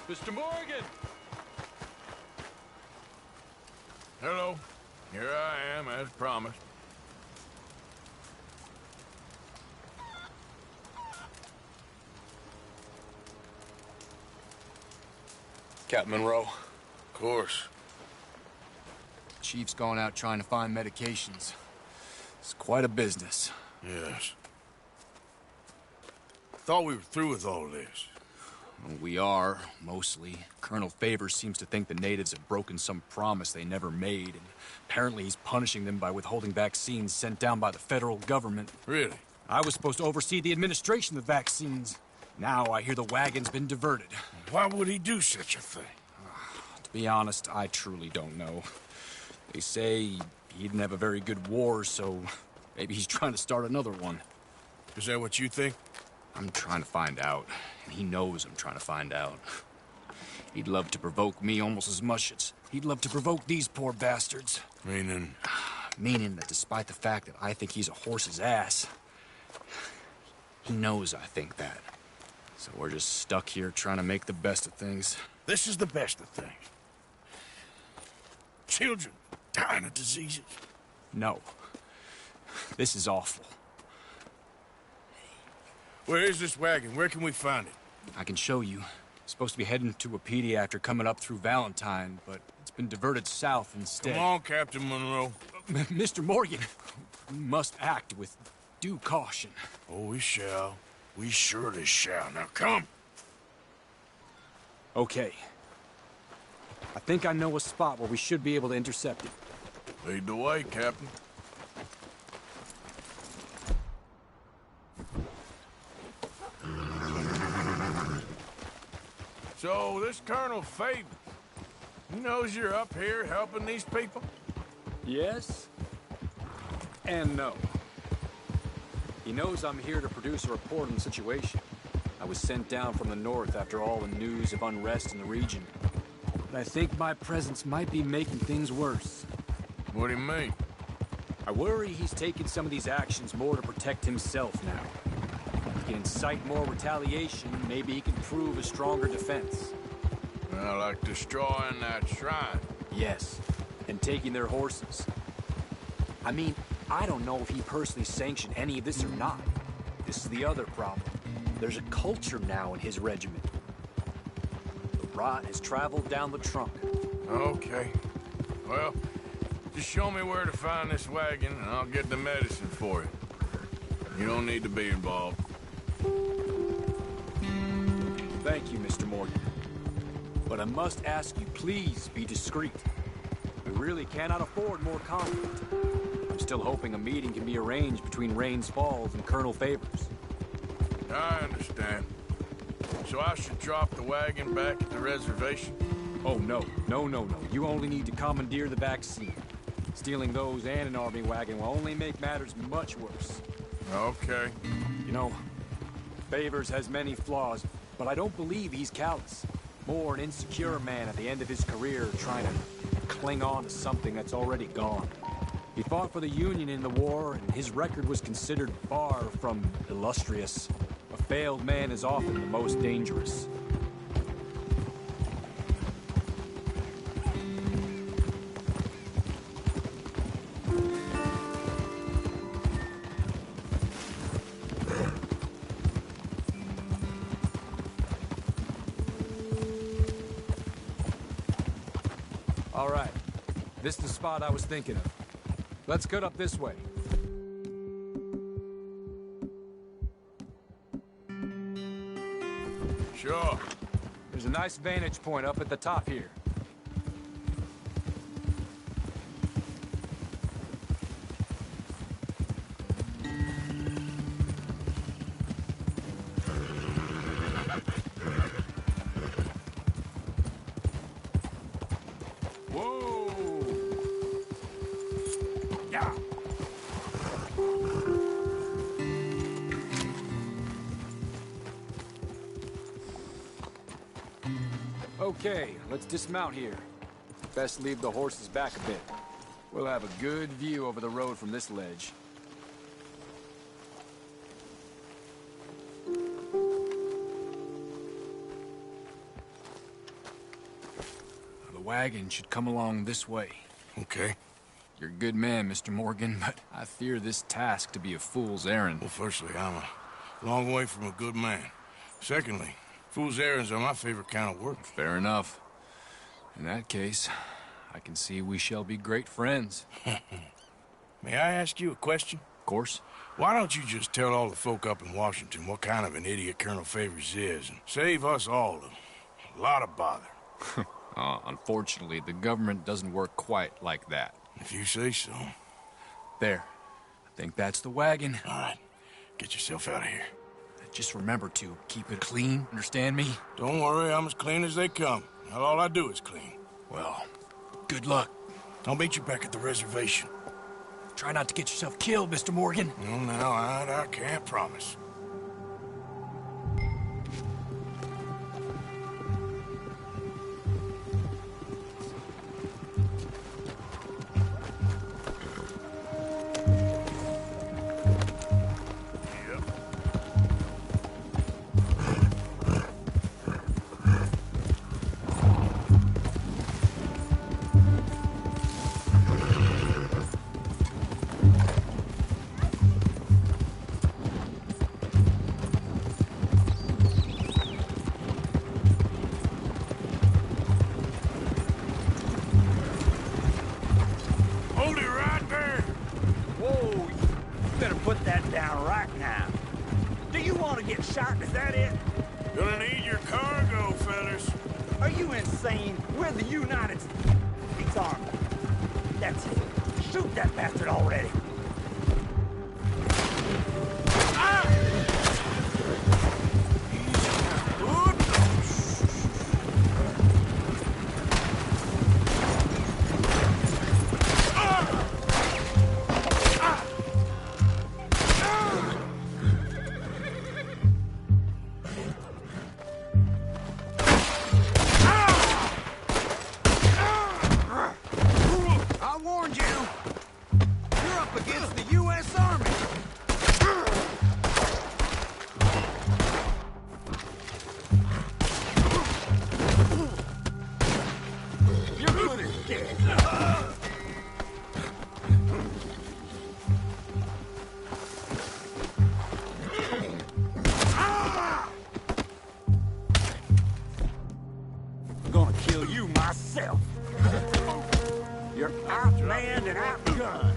Mr. Morgan! Hello. Here I am, as promised. Captain Monroe. Of course. Chief's gone out trying to find medications. It's quite a business. Yes. Thought we were through with all this. Well, we are, mostly. Colonel Favors seems to think the natives have broken some promise they never made, and apparently he's punishing them by withholding vaccines sent down by the federal government. Really? I was supposed to oversee the administration of the vaccines. Now I hear the wagon's been diverted. Why would he do such a thing? To be honest, I truly don't know. They say he didn't have a very good war, so Maybe he's trying to start another one. Is that what you think? I'm trying to find out, and he knows I'm trying to find out. He'd love to provoke me almost as much as he'd love to provoke these poor bastards. Meaning? Meaning that despite the fact that I think he's a horse's ass, he knows I think that. So we're just stuck here trying to make the best of things. This is the best of things. Children dying of diseases. No. This is awful. Where is this wagon? Where can we find it? I can show you. It's supposed to be heading to Wapiti after coming up through Valentine, but it's been diverted south instead. Come on, Captain Monroe. Mr. Morgan, we must act with due caution. Oh, we shall. We surely shall. Now, come. Okay. I think I know a spot where we should be able to intercept it. Lead the way, Captain. So, this Colonel Favors, he knows you're up here helping these people? Yes. And no. He knows I'm here to produce a report on the situation. I was sent down from the north after all the news of unrest in the region. But I think my presence might be making things worse. What do you mean? I worry he's taking some of these actions more to protect himself now. If he can incite more retaliation, maybe he can prove a stronger defense. Well, like destroying that shrine. Yes, and taking their horses. I mean, I don't know if he personally sanctioned any of this or not. This is the other problem. There's a culture now in his regiment. The rot has traveled down the trunk. Okay. Well, just show me where to find this wagon, and I'll get the medicine for you. You don't need to be involved. Thank you, Mr. Morgan. But I must ask you, please be discreet. We really cannot afford more conflict. I'm still hoping a meeting can be arranged between Rains Falls and Colonel Favors. I understand. So I should drop the wagon back at the reservation? Oh, no. No. You only need to commandeer the vaccine. Stealing those and an army wagon will only make matters much worse. Okay. You know, Favors has many flaws, but I don't believe he's callous. More an insecure man at the end of his career trying to cling on to something that's already gone. He fought for the Union in the war, and his record was considered far from illustrious. A failed man is often the most dangerous. All right. This is the spot I was thinking of. Let's cut up this way. Sure. There's a nice vantage point up at the top here. Okay, let's dismount here. Best leave the horses back a bit. We'll have a good view over the road from this ledge. The wagon should come along this way. Okay. You're a good man, Mr. Morgan, but I fear this task to be a fool's errand. Well, firstly, I'm a long way from a good man. Secondly, fool's errands are my favorite kind of work. Fair enough. In that case, I can see we shall be great friends. May I ask you a question? Of course. Why don't you just tell all the folk up in Washington what kind of an idiot Colonel Favors is and save us all a lot of bother? Unfortunately, the government doesn't work quite like that. If you say so. There. I think that's the wagon. All right. Get yourself out of here. Just remember to keep it clean, understand me? Don't worry, I'm as clean as they come. Not all I do is clean. Well, good luck. I'll meet you back at the reservation. Try not to get yourself killed, Mr. Morgan. Well, now, I can't promise. Put that down right now. Do you want to get shot? Is that it? Gonna need your cargo, fellas. Are you insane? We're the United States Army. That's it. Shoot that bastard already. Myself. You're outmanned and outgunned.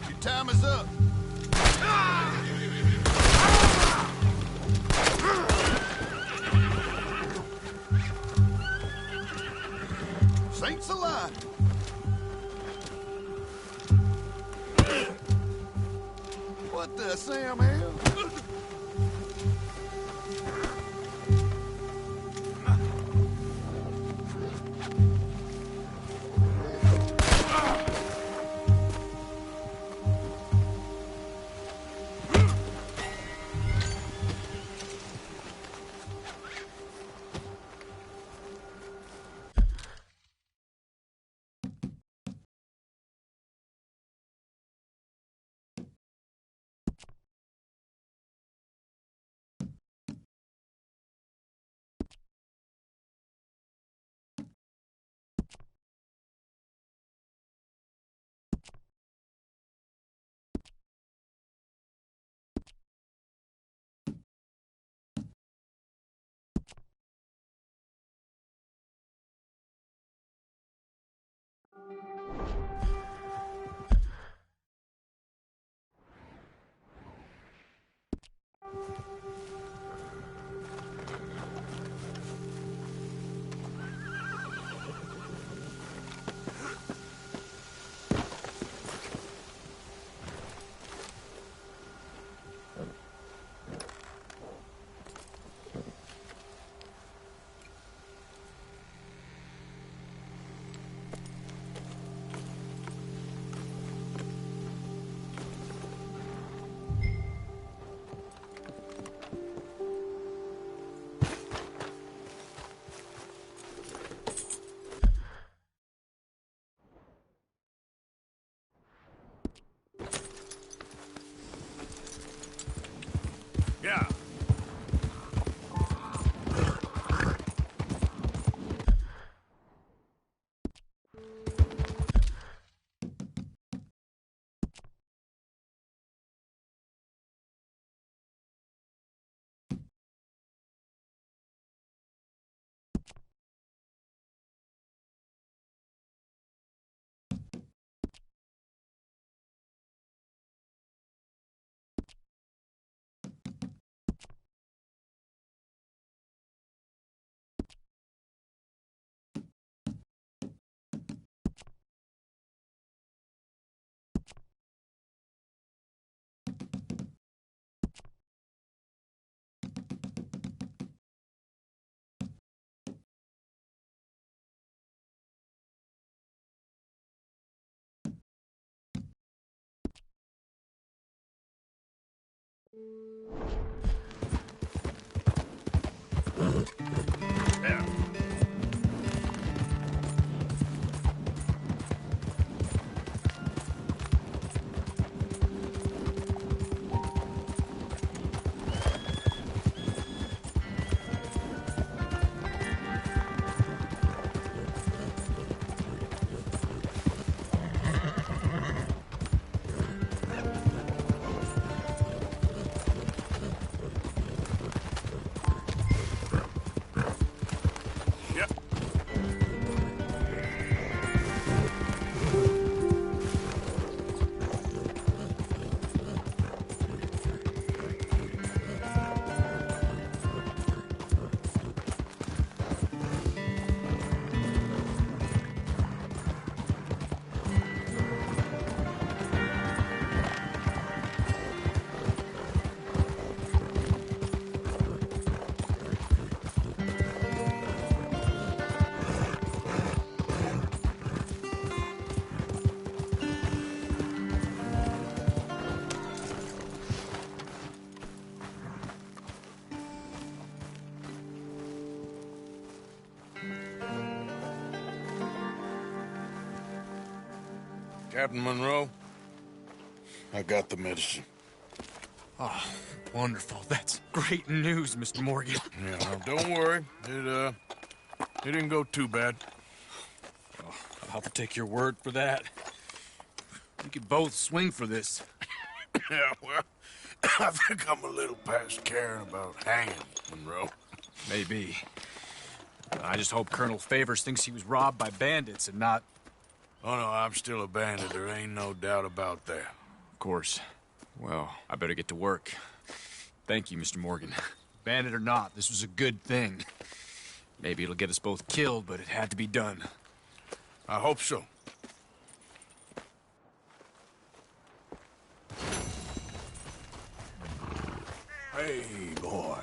Your time is up. Saints alive. What the Sam hell? Yeah. Yeah. Captain Monroe, I got the medicine. Oh, wonderful. That's great news, Mr. Morgan. Yeah, well, don't worry. It didn't go too bad. Oh, I'll have to take your word for that. We could both swing for this. Yeah, well, I think I'm a little past caring about hanging, Monroe. Maybe. I just hope Colonel Favors thinks he was robbed by bandits and not... Oh, no, I'm still a bandit. There ain't no doubt about that. Of course. Well, I better get to work. Thank you, Mr. Morgan. Bandit or not, this was a good thing. Maybe it'll get us both killed, but it had to be done. I hope so. Hey, boy.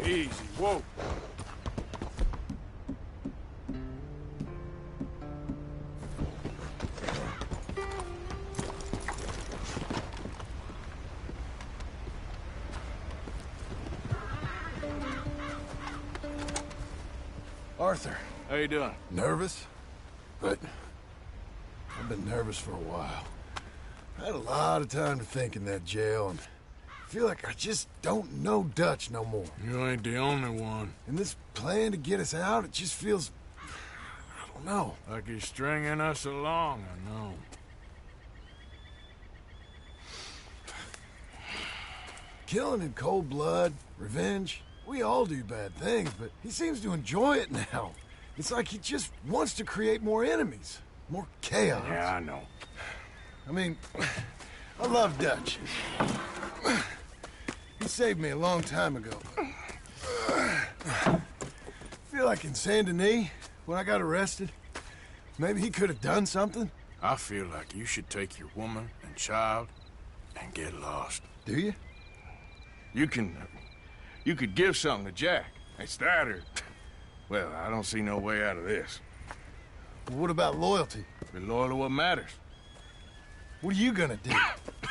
Easy, whoa. Arthur. How you doing? Nervous? But I've been nervous for a while. I had a lot of time to think in that jail, and I feel like I just don't know Dutch no more. You ain't the only one. And this plan to get us out, it just feels... I don't know. Like he's stringing us along, I know. Killing in cold blood, revenge, we all do bad things, but he seems to enjoy it now. It's like he just wants to create more enemies, more chaos. Yeah, I know. I mean, I love Dutch. He saved me a long time ago. I feel like in Saint Denis, when I got arrested, maybe he could have done something. I feel like you should take your woman and child and get lost. Do you? You could give something to Jack. It's that or... Well, I don't see no way out of this. What about loyalty? Be loyal to what matters. What are you gonna do?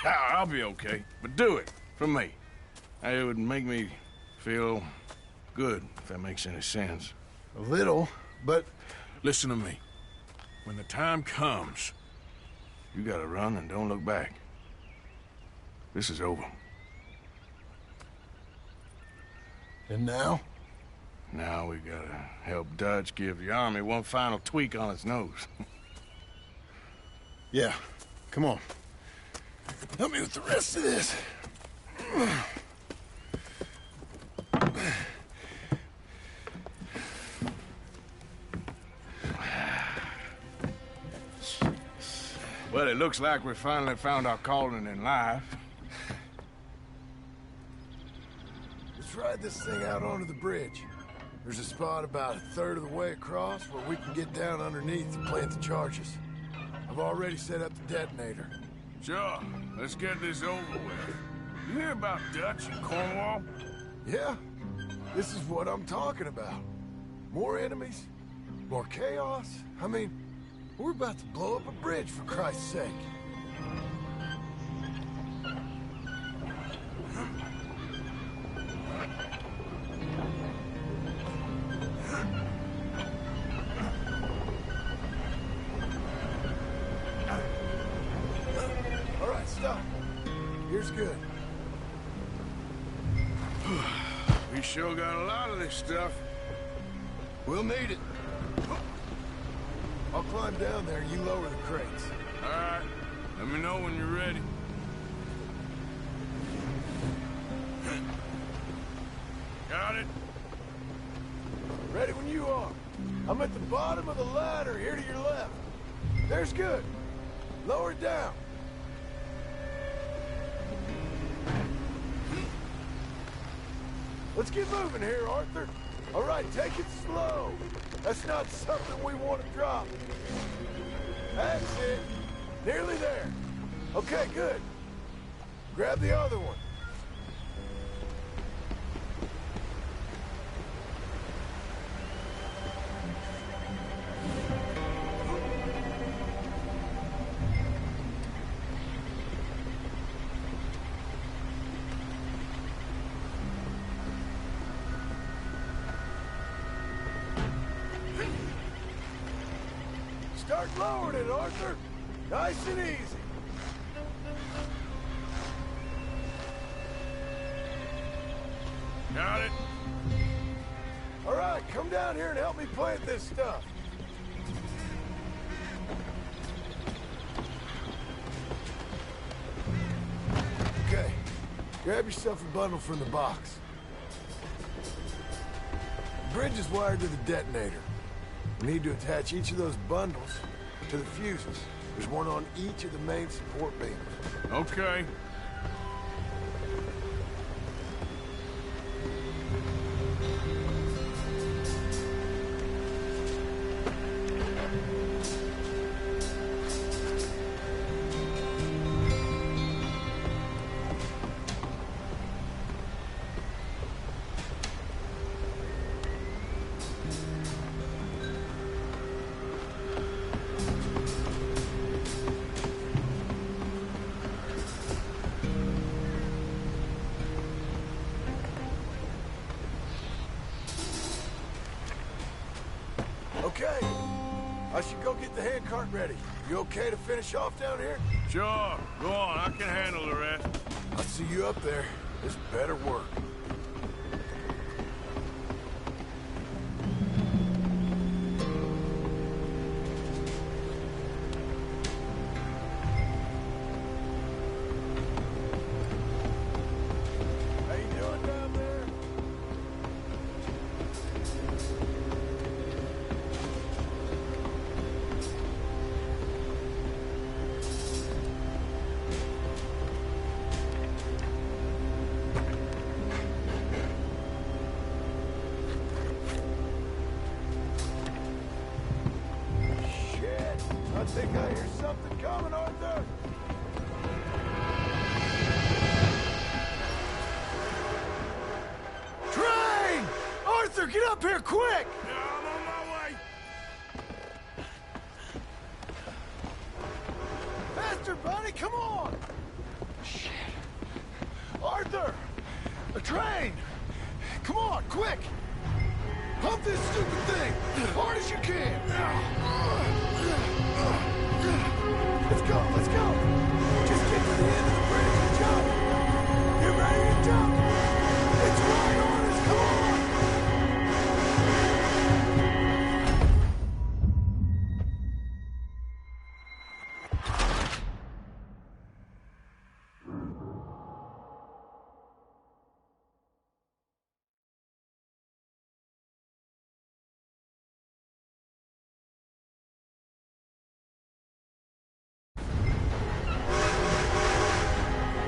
I'll be okay, but do it. For me. It would make me feel good, if that makes any sense. A little, but... Listen to me. When the time comes, you gotta run and don't look back. This is over. And now? Now we gotta help Dutch give the army one final tweak on its nose. Yeah, come on. Help me with the rest of this. Well, it looks like we finally found our calling in life. Let's ride this thing out onto the bridge. There's a spot about a third of the way across where we can get down underneath and plant the charges. I've already set up the detonator. Sure. Let's get this over with. You hear about Dutch and Cornwall? Yeah. This is what I'm talking about. More enemies, more chaos. I mean, we're about to blow up a bridge, for Christ's sake. All right, stop. Here's good. We sure got a lot of this stuff. We'll need it. I'll climb down there, you lower the crates. All right. Let me know when you're ready. Got it? Ready when you are. I'm at the bottom of the ladder, here to your left. There's good. Lower it down. Let's get moving here, Arthur. All right, take it slow. That's not something we want to drop. That's it. Nearly there. Okay, good. Grab the other one. Start lowering it, Arthur. Nice and easy. Got it? All right, come down here and help me plant this stuff. Okay, grab yourself a bundle from the box. The bridge is wired to the detonator. We need to attach each of those bundles to the fuses. There's one on each of the main support beams. Okay. Okay. I should go get the handcart ready. You okay to finish off down here? Sure. Go on. I can handle the rest. I'll see you up there. This better work. How you doing down there? Shit! I think I hear something coming, Arthur! Train! Arthur, get up here quick! I'm on my way. Faster, buddy, come on! Shit. Arthur! A train! Come on, quick! Pump this stupid thing! As hard as you can! Let's go, let's go! Just get to the end of the bridge and jump! Get ready to jump! It's right on us, come on!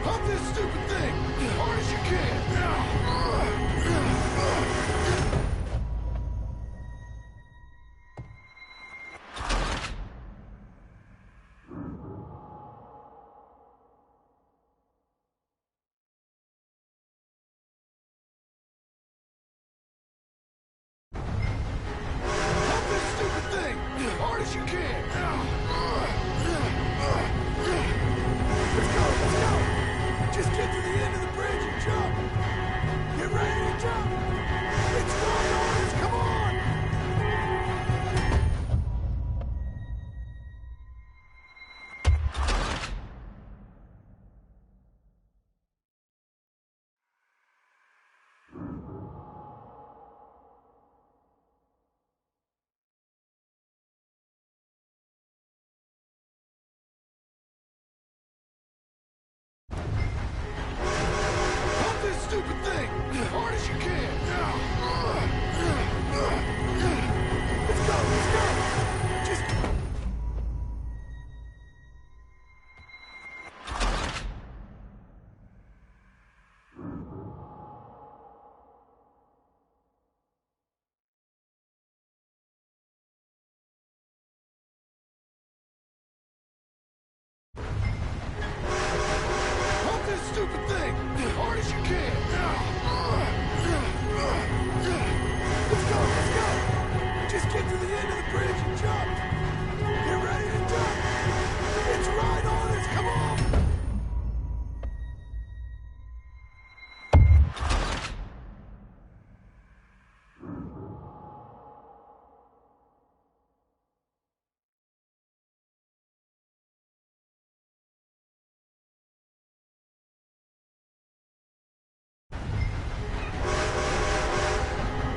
Pump this stupid thing! As hard as you can! Pump this stupid thing! As hard as you can! Let's go, let's go! Just get to the end of the bridge and jump! Get ready to jump! It's right on us, come on! Pump this stupid thing! As hard as you can! Let's go, let's go! Just... Pump this stupid thing! As hard as you can! Let's go, let's go! Just get to the end of the bridge and jump! Get ready to jump! It's right on us, come on!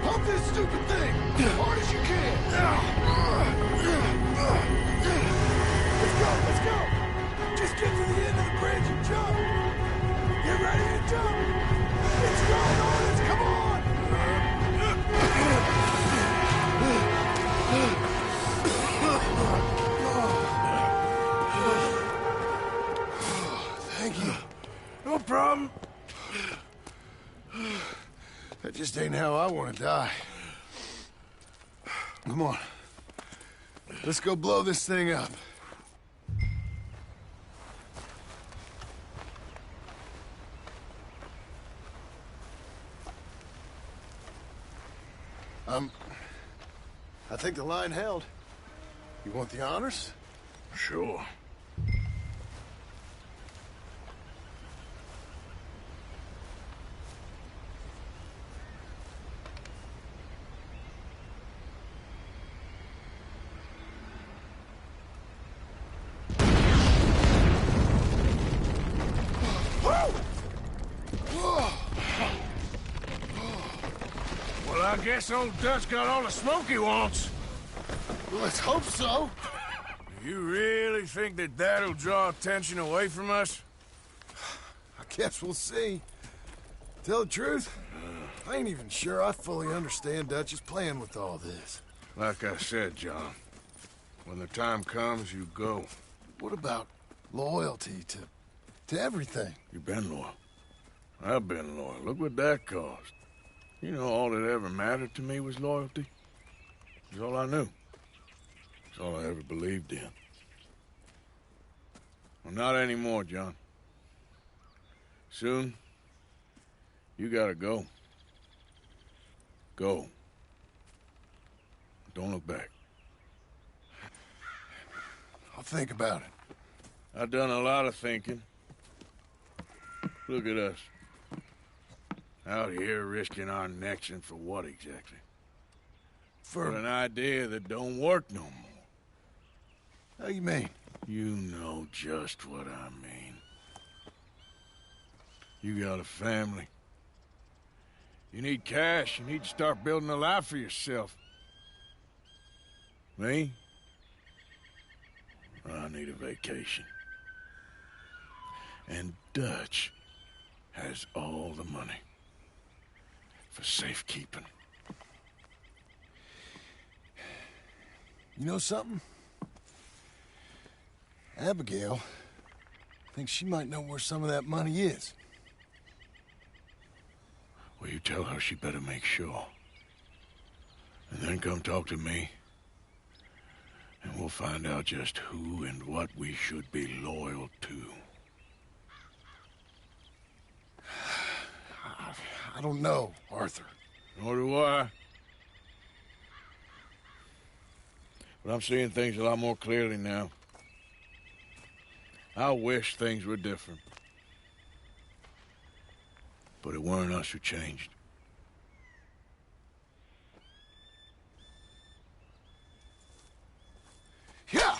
Pump this stupid thing! As hard as you can! Let's go, let's go! Just get to the end of the bridge and jump! Get ready to jump! It's right on us, come on! Thank you. No problem. That just ain't how I want to die. Come on. Let's go blow this thing up. I think the line held. You want the honors? Sure. Well, I guess old Dutch got all the smoke he wants. Well, let's hope so. You really think that that'll draw attention away from us? I guess we'll see. Tell the truth, I ain't even sure I fully understand Dutch's plan with all this. Like I said, John, when the time comes, you go. What about loyalty to everything? You've been loyal. I've been loyal. Look what that cost. You know, all that ever mattered to me was loyalty. It's all I knew. It's all I ever believed in. Well, not anymore, John. Soon, you gotta go. Go. Don't look back. I'll think about it. I've done a lot of thinking. Look at us. Out here risking our necks, and for what exactly? For an idea that don't work no more. How you mean? You know just what I mean. You got a family. You need cash. You need to start building a life for yourself. Me? I need a vacation. And Dutch has all the money for safekeeping. You know something? Abigail thinks she might know where some of that money is. Well, you tell her she better make sure. And then come talk to me. And we'll find out just who and what we should be loyal to. I don't know, Arthur. Nor do I. But I'm seeing things a lot more clearly now. I wish things were different. But it weren't us who changed. Yeah!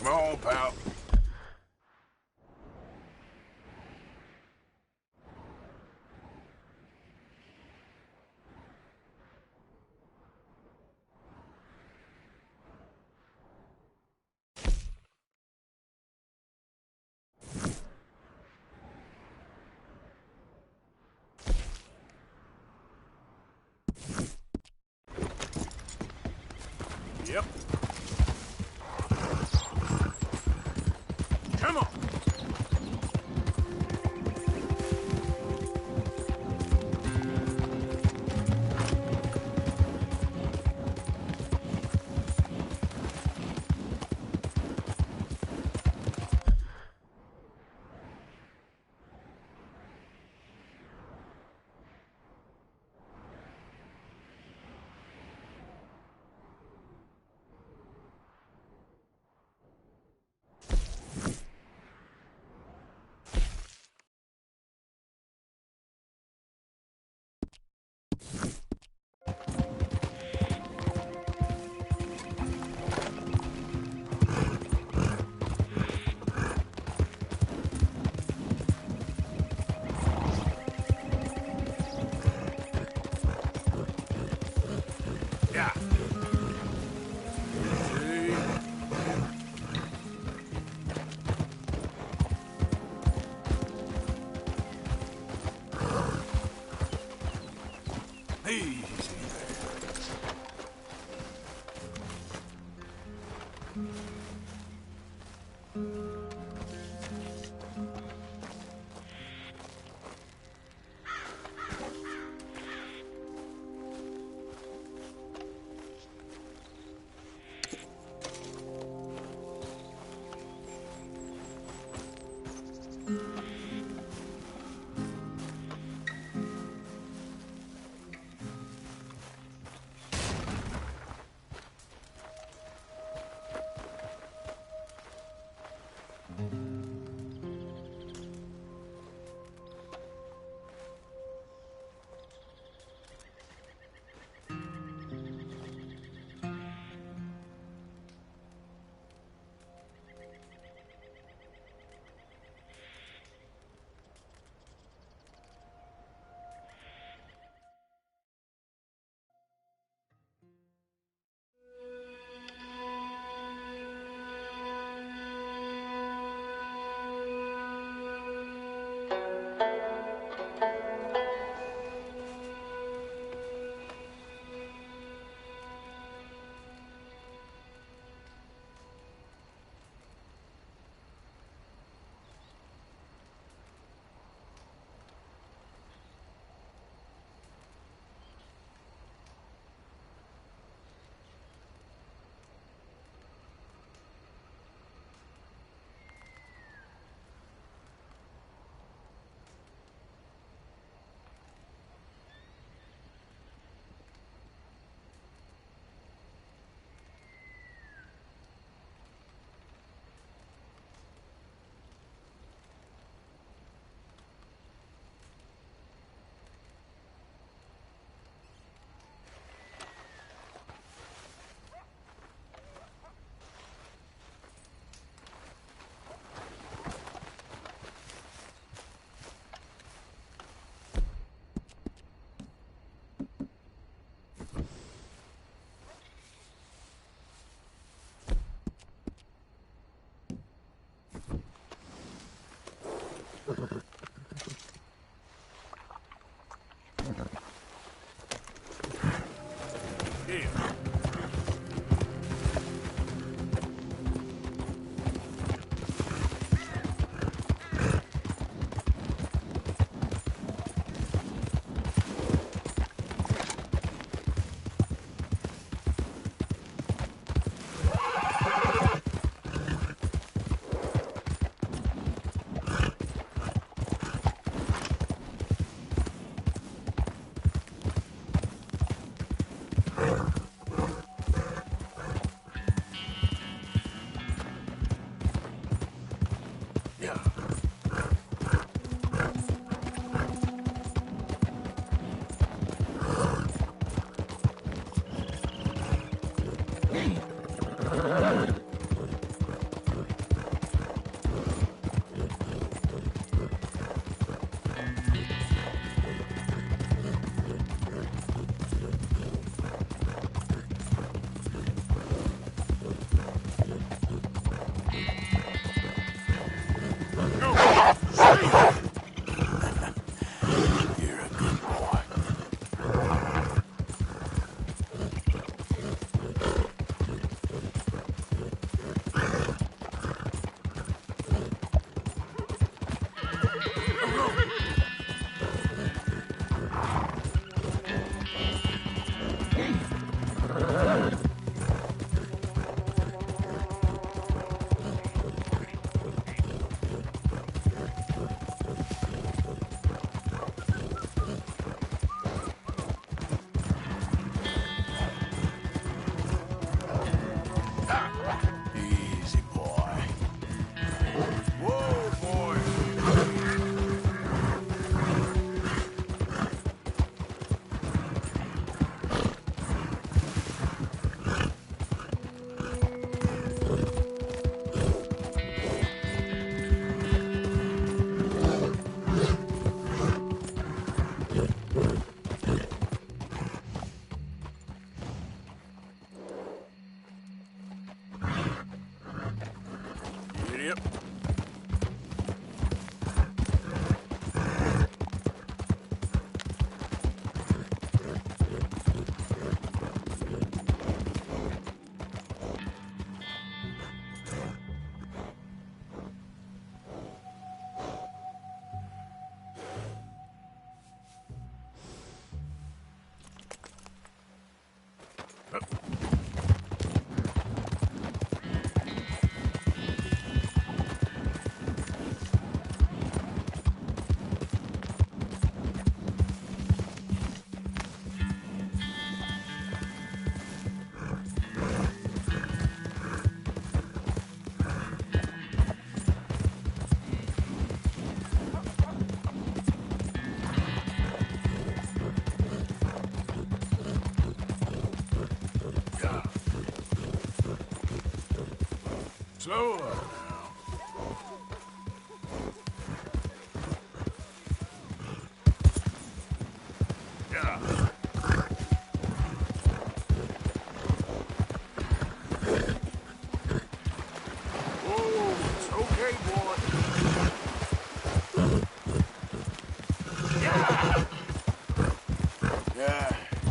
Come on, pal. Yep. Come on. Slow up now. Yeah. Whoa, it's okay, boy. Yeah! Yeah,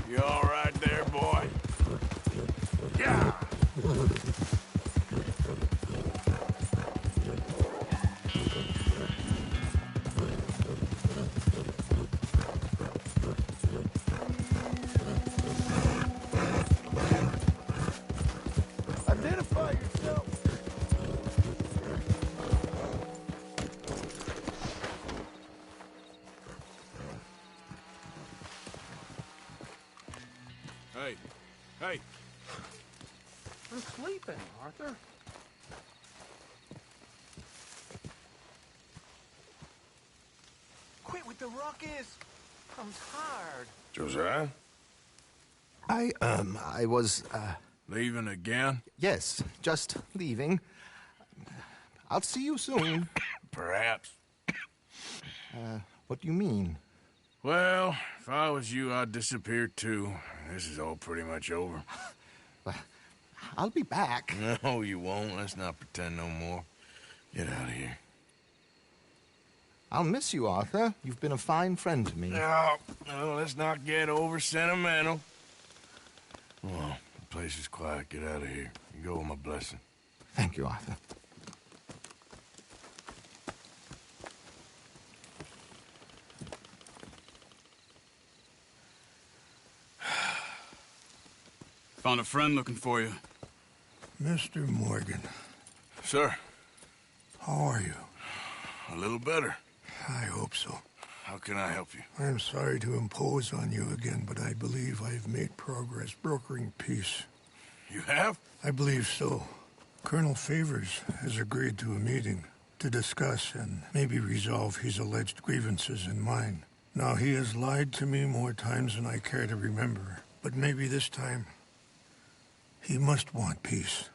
you all right there, boy? Yeah! Identify yourself. Hey, hey, I'm sleeping, Arthur. Quit with the ruckus. I'm tired. Josiah? I was, Leaving again? yes, just leaving. I'll see you soon. Perhaps. What do you mean? Well, if I was you, I'd disappear too. This is all pretty much over. I'll be back. No, you won't. Let's not pretend no more. Get out of here. I'll miss you, Arthur. You've been a fine friend to me. No, let's not get over sentimental. Well, the place is quiet. Get out of here. You go with my blessing. Thank you, Arthur. Found a friend looking for you. Mr. Morgan. Sir. How are you? A little better. I hope so. How can I help you? I'm sorry to impose on you again, but I believe I've made progress brokering peace. You have? I believe so. Colonel Favors has agreed to a meeting to discuss and maybe resolve his alleged grievances and mine. Now, he has lied to me more times than I care to remember, but maybe this time he must want peace.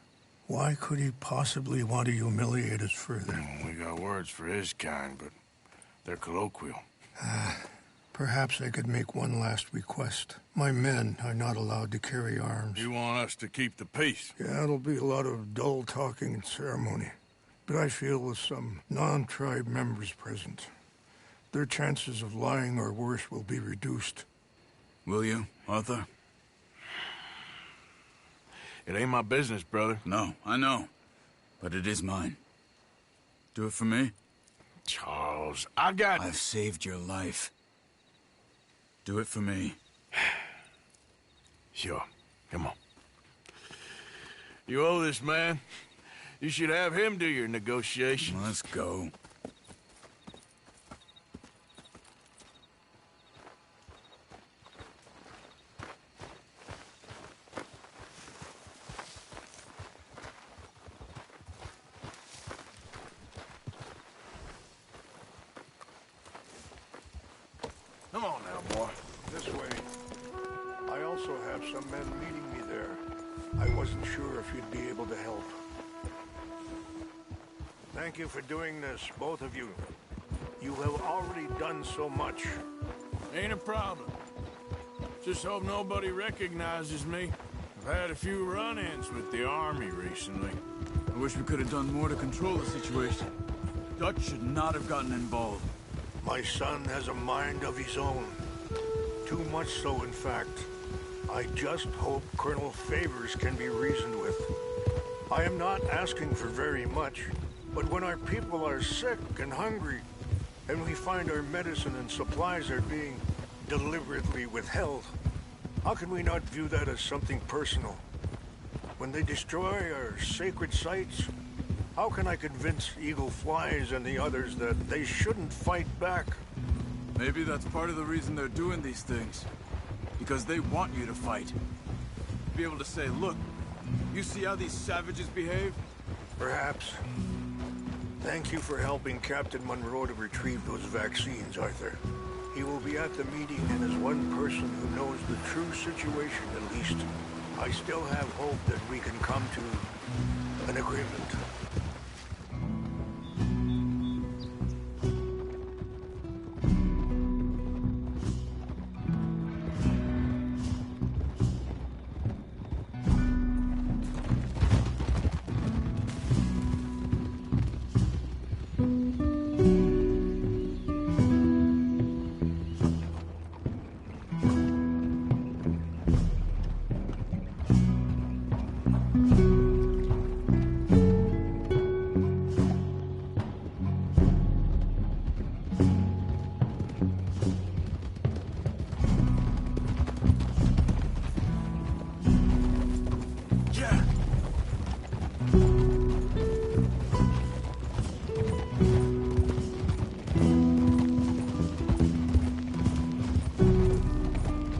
Why could he possibly want to humiliate us further? We got words for his kind, but they're colloquial. Perhaps I could make one last request. My men are not allowed to carry arms. You want us to keep the peace? Yeah, it'll be a lot of dull talking and ceremony. But I feel with some non-tribe members present, their chances of lying or worse will be reduced. Will you, Arthur? It ain't my business, brother. No, I know. But it is mine. Do it for me? Charles, I've saved your life. Do it for me. Sure. Come on. You owe this man. You should have him do your negotiation. Let's go. Come on now, boy. This way. I also have some men meeting me there. I wasn't sure if you'd be able to help. Thank you for doing this, both of you. You have already done so much. Ain't a problem. Just hope nobody recognizes me. I've had a few run-ins with the army recently. I wish we could have done more to control the situation. Dutch should not have gotten involved. My son has a mind of his own. Too much so, in fact. I just hope Colonel Favors can be reasoned with. I am not asking for very much, but when our people are sick and hungry, and we find our medicine and supplies are being deliberately withheld, how can we not view that as something personal? When they destroy our sacred sites, how can I convince Eagle Flies and the others that they shouldn't fight back? Maybe that's part of the reason they're doing these things. Because they want you to fight. Be able to say, look, you see how these savages behave? Perhaps. Thank you for helping Captain Monroe to retrieve those vaccines, Arthur. He will be at the meeting, and as one person who knows the true situation at least, I still have hope that we can come to An agreement.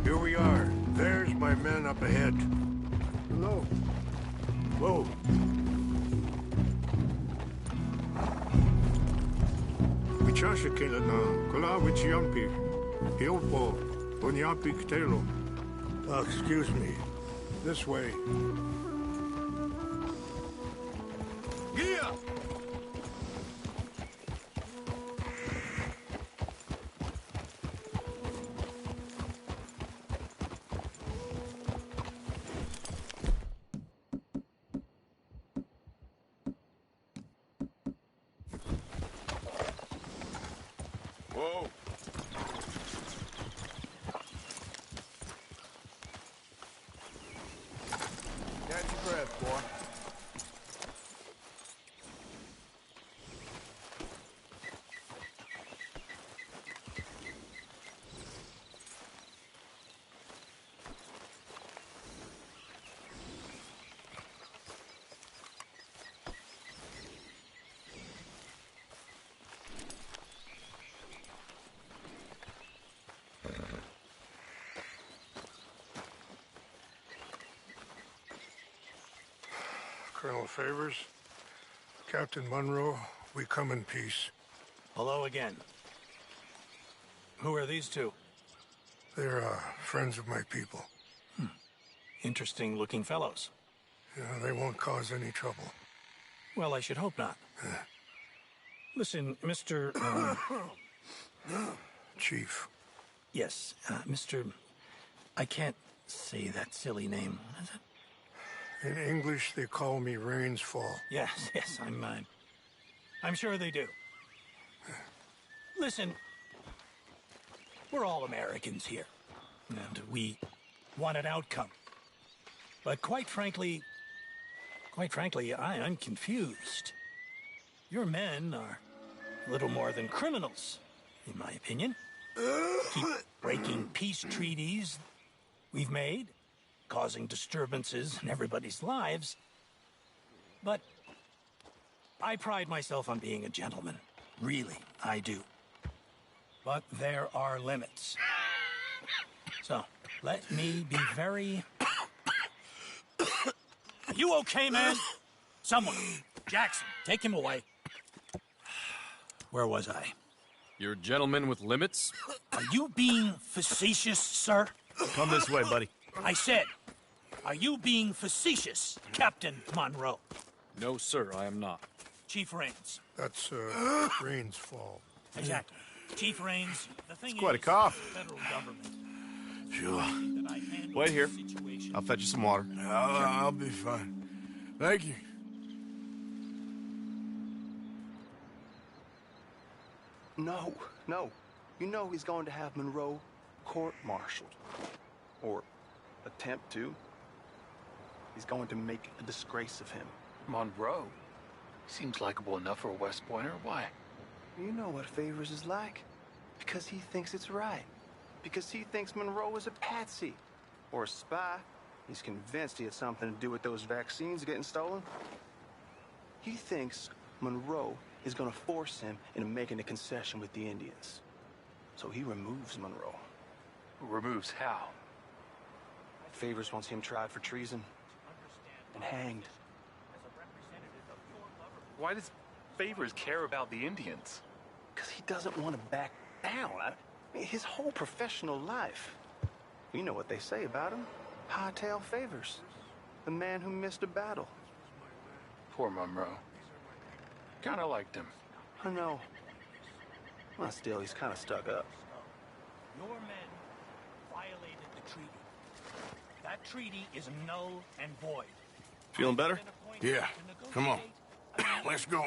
Here we are. There's my men up ahead. Hello. Whoa. Wichasha na kola wichiampi. Hilpo. Onyapi ktelo. Excuse me. This way. Gia! Whoa. Catch your breath, boy. Colonel Favors, Captain Monroe, we come in peace. Hello again. Who are these two? They're friends of my people. Interesting looking fellows. Yeah, they won't cause any trouble. Well, I should hope not. Listen, Mr. Chief. Yes, Mr. I can't say that silly name. Is it? In English, they call me Rainsfall. Yes, yes, I'm sure they do. Listen, we're all Americans here, and we want an outcome. But quite frankly, I'm confused. Your men are little more than criminals, in my opinion. Keep breaking peace treaties we've made, causing disturbances in everybody's lives. But I pride myself on being a gentleman. Really, I do. But there are limits. So, let me be very... Are you okay, man? Someone. Jackson, take him away. Where was I? You're a gentleman with limits? Are you being facetious, sir? Come this way, buddy. I said, are you being facetious, Captain Monroe? No, sir, I am not. Chief Rains. That's, Rains' fault. Exactly. Chief Rains, the thing It's quite a is, cough. the federal government... Sure. Wait here. I'll fetch you some water. I'll be fine. Thank you. No, no. You know he's going to have Monroe court-martialed. Or attempt to. He's going to make a disgrace of him. Monroe? Seems likable enough for a West Pointer. Why? You know what Favors is like. Because he thinks it's right. Because he thinks Monroe is a patsy. Or a spy. He's convinced he had something to do with those vaccines getting stolen. He thinks Monroe is going to force him into making a concession with the Indians. So he removes Monroe. Removes how? Favors wants him tried for treason and hanged. Why does Favors care about the Indians? Because he doesn't want to back down. His whole professional life. You know what they say about him. Hightail Favors. The man who missed a battle. Poor Monroe. Kind of liked him. I know. Well, still, he's kind of stuck up. Your men violated the treaty. That treaty is null and void. Feeling better? Yeah. Come on. Let's go.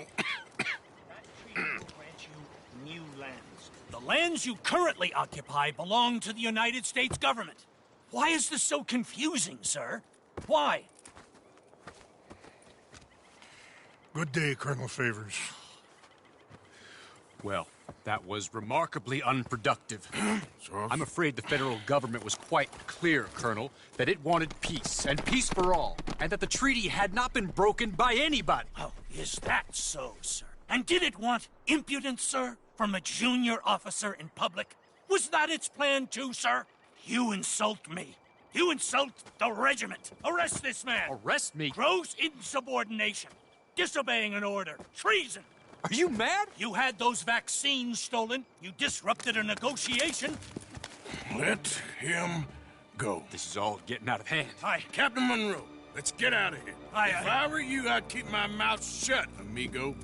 New lands. The lands you currently occupy belong to the United States government. Why is this so confusing, sir? Why? Good day, Colonel Favors. Well, that was remarkably unproductive. I'm afraid the federal government was quite clear, Colonel, that it wanted peace, and peace for all, and that the treaty had not been broken by anybody. Oh, is that so, sir? And did it want impudence, sir, from a junior officer in public? Was that its plan too, sir? You insult me. You insult the regiment. Arrest this man. Arrest me? Gross insubordination. Disobeying an order. Treason. Are you mad? You had those vaccines stolen. You disrupted a negotiation. Let him go. This is all getting out of hand. Aye. Captain Monroe, let's get out of here. Aye, if I were you, I'd keep my mouth shut, amigo.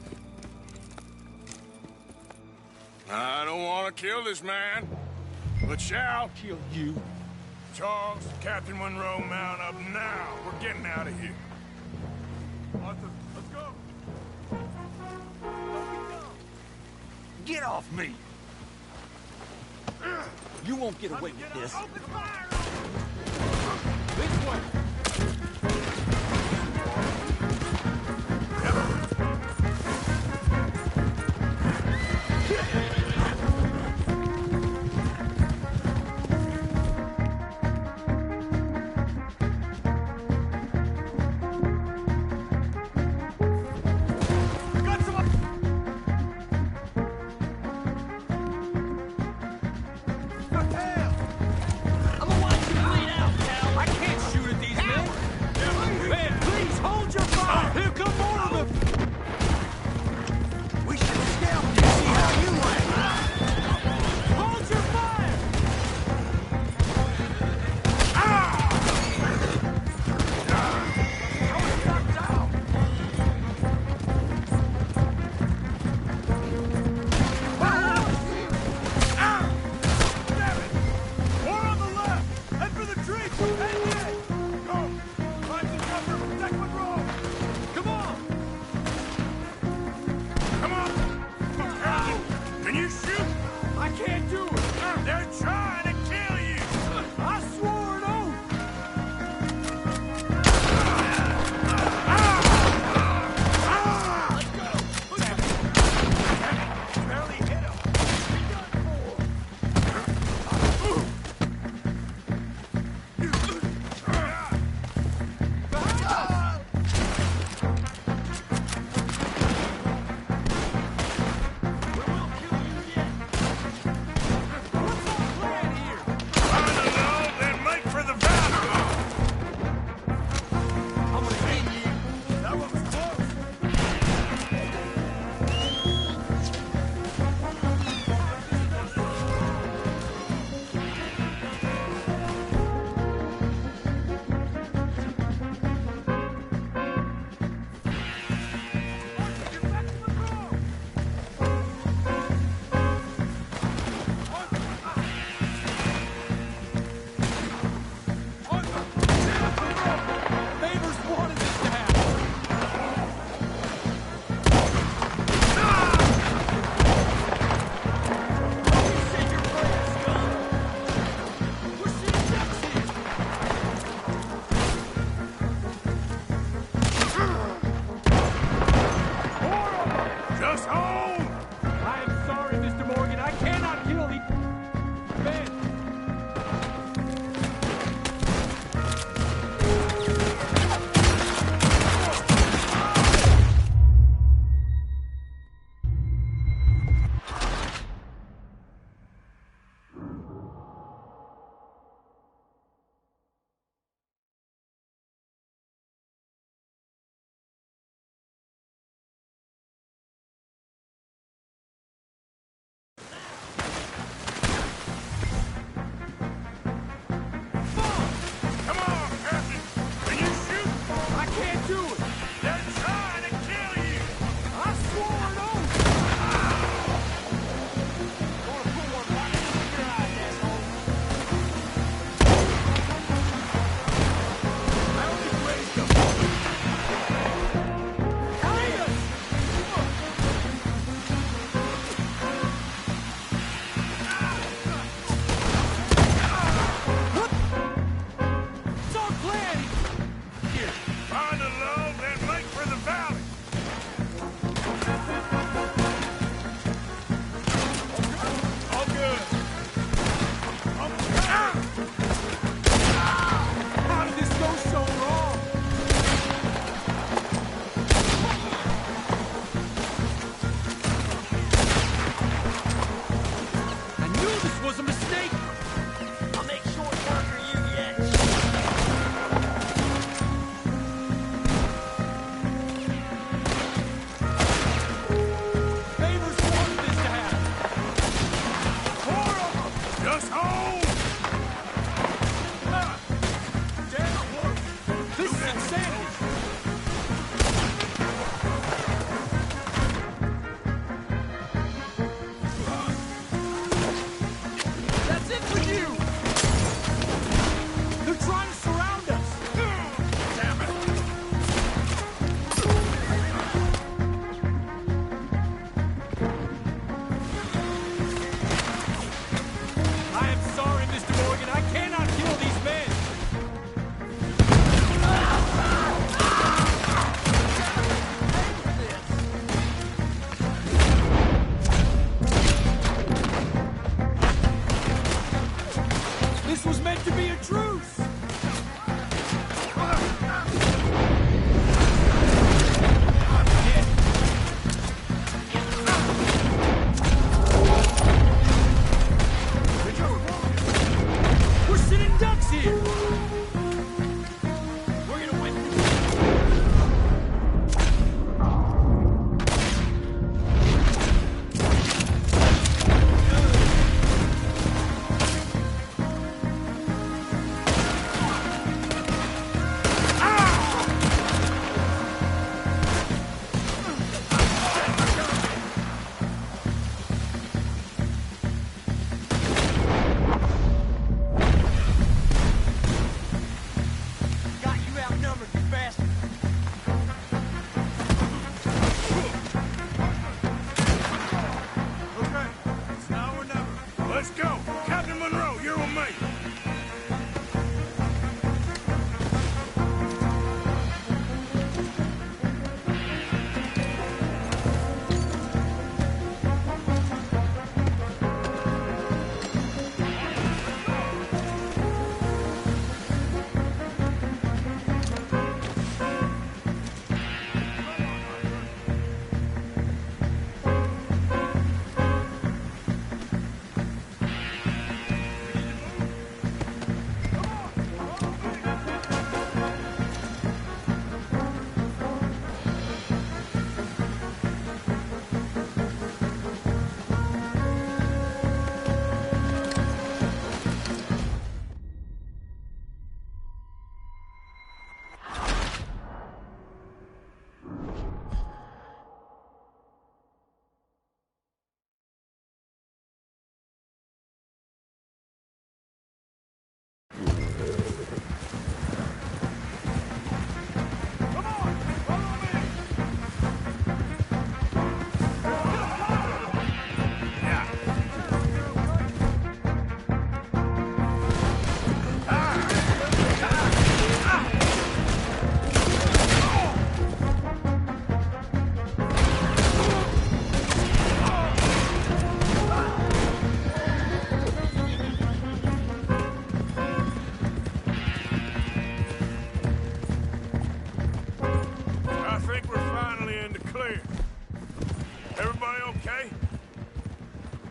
I don't want to kill this man, but shall kill you. Charles, Captain Monroe, mount up now. We're getting out of here. Arthur, let's go. Get off me! You won't get away with this. Open fire! This way! I can't shoot at these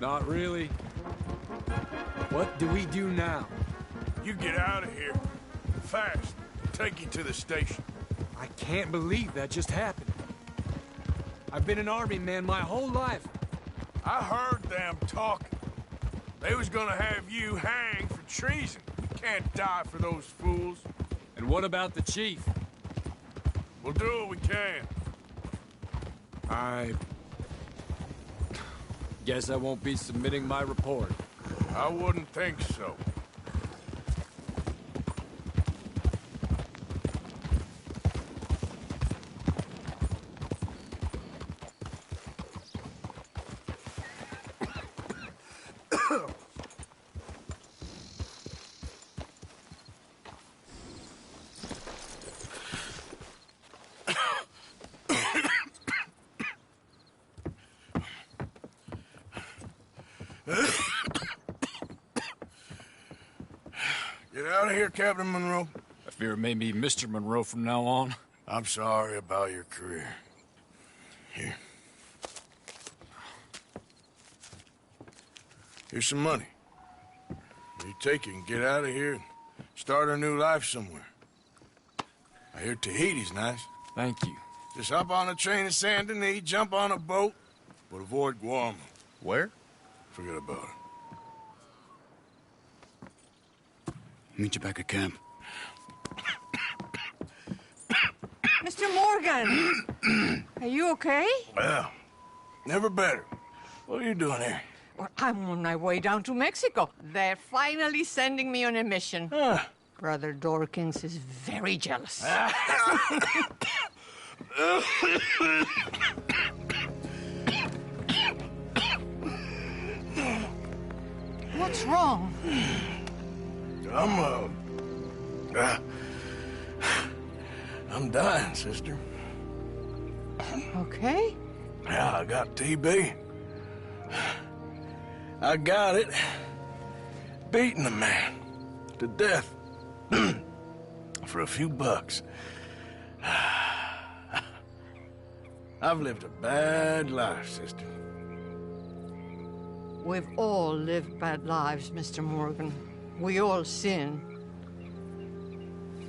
Not really. What do we do now? You get out of here. Fast. Take you to the station. I can't believe that just happened. I've been an army man my whole life. I heard them talking. They was gonna have you hanged for treason. You can't die for those fools. And what about the chief? We'll do what we can. I guess I won't be submitting my report. I wouldn't think so. Get out of here, Captain Monroe. I fear it may be Mr. Monroe from now on. I'm sorry about your career. Here. Here's some money. You take it and get out of here and start a new life somewhere. I hear Tahiti's nice. Thank you. Just hop on a train to Saint Denis, jump on a boat, but avoid Guam. Where? Forget about it. Meet you back at camp. Mr. Morgan! Are you okay? Well, never better. What are you doing here? Well, I'm on my way down to Mexico. They're finally sending me on a mission. Brother Dorkins is very jealous. What's wrong? I'm dying, sister. Okay? Yeah, I got TB. I got it. Beating a man to death for a few bucks. I've lived a bad life, sister. We've all lived bad lives, Mr. Morgan. We all sin.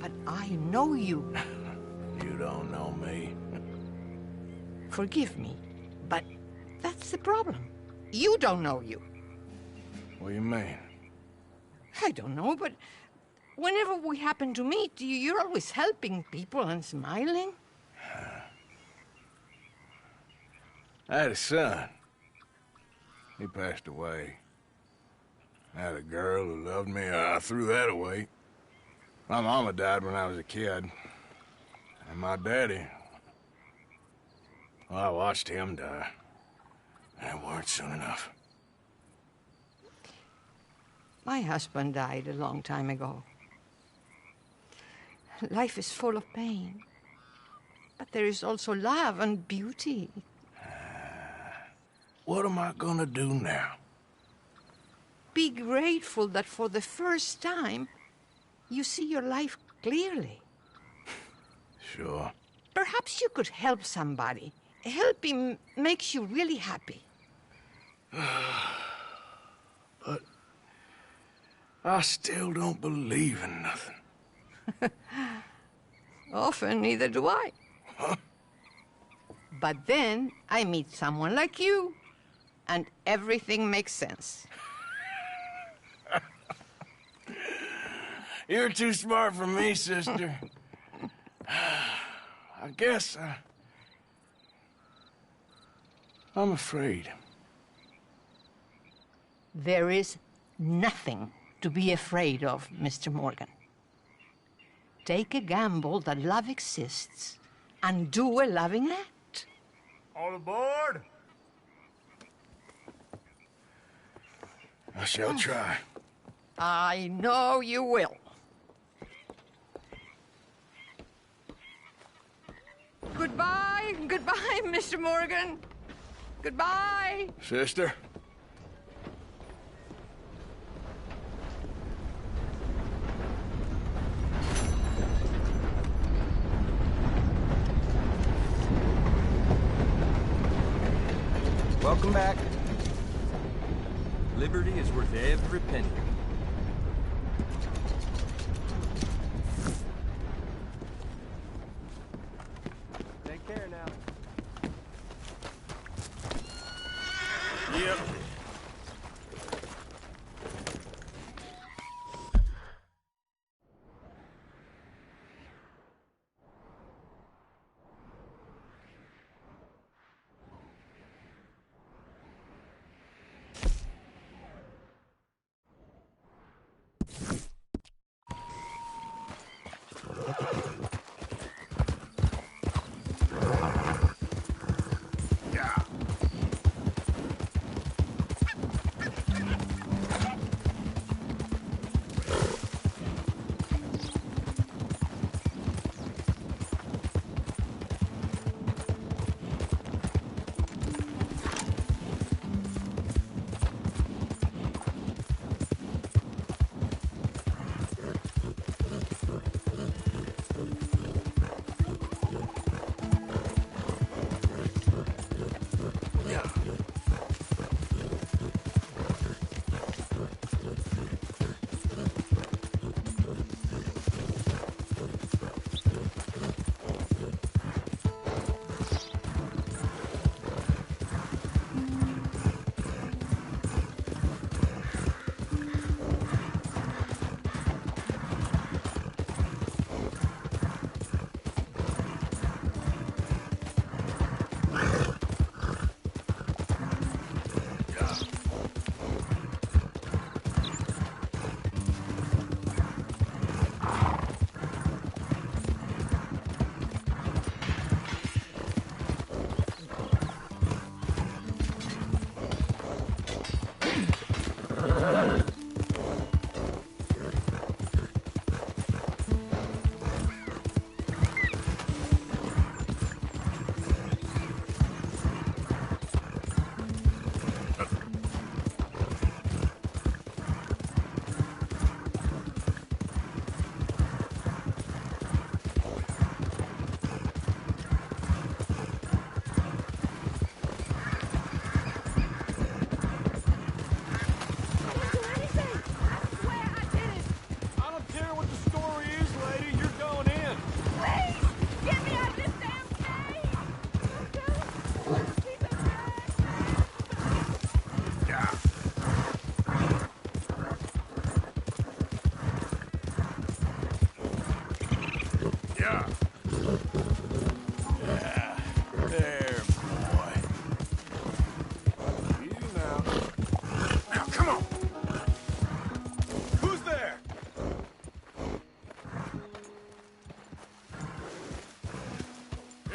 But I know you. You don't know me. Forgive me, but that's the problem. You don't know you. What do you mean? I don't know, but whenever we happen to meet, you're always helping people and smiling. I had a son. He passed away. I had a girl who loved me. I threw that away. My mama died when I was a kid. And my daddy, well, I watched him die. And it weren't soon enough. My husband died a long time ago. Life is full of pain. But there is also love and beauty. What am I gonna do now? Be grateful that for the first time, you see your life clearly. Sure. Perhaps you could help somebody. Helping makes you really happy. But I still don't believe in nothing. Often, neither do I. Huh? But then I meet someone like you, and everything makes sense. You're too smart for me, sister. I guess I'm afraid. There is nothing to be afraid of, Mr. Morgan. Take a gamble that love exists and do a loving act. All aboard! I shall try. I know you will. Goodbye, goodbye, Mr. Morgan. Goodbye. Sister? Welcome back. Liberty is worth every penny. Take care now. Yep.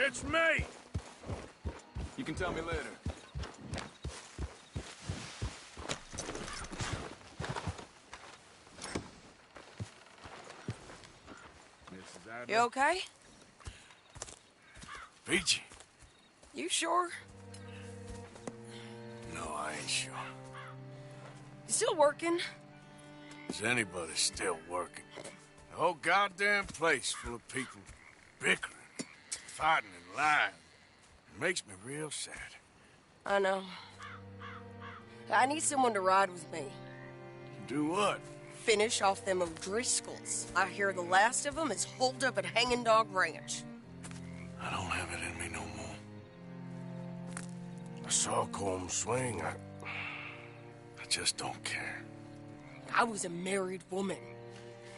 It's me! You can tell me later. You okay? Peachy? You sure? No, I ain't sure. You still working? Is anybody still working? The whole goddamn place full of people bickering, fighting and lying. It makes me real sad. I know. I need someone to ride with me. Do what? Finish off them O'Driscolls. I hear the last of them is holed up at Hanging Dog Ranch. I don't have it in me no more. I saw Colm swing. I just don't care. I was a married woman.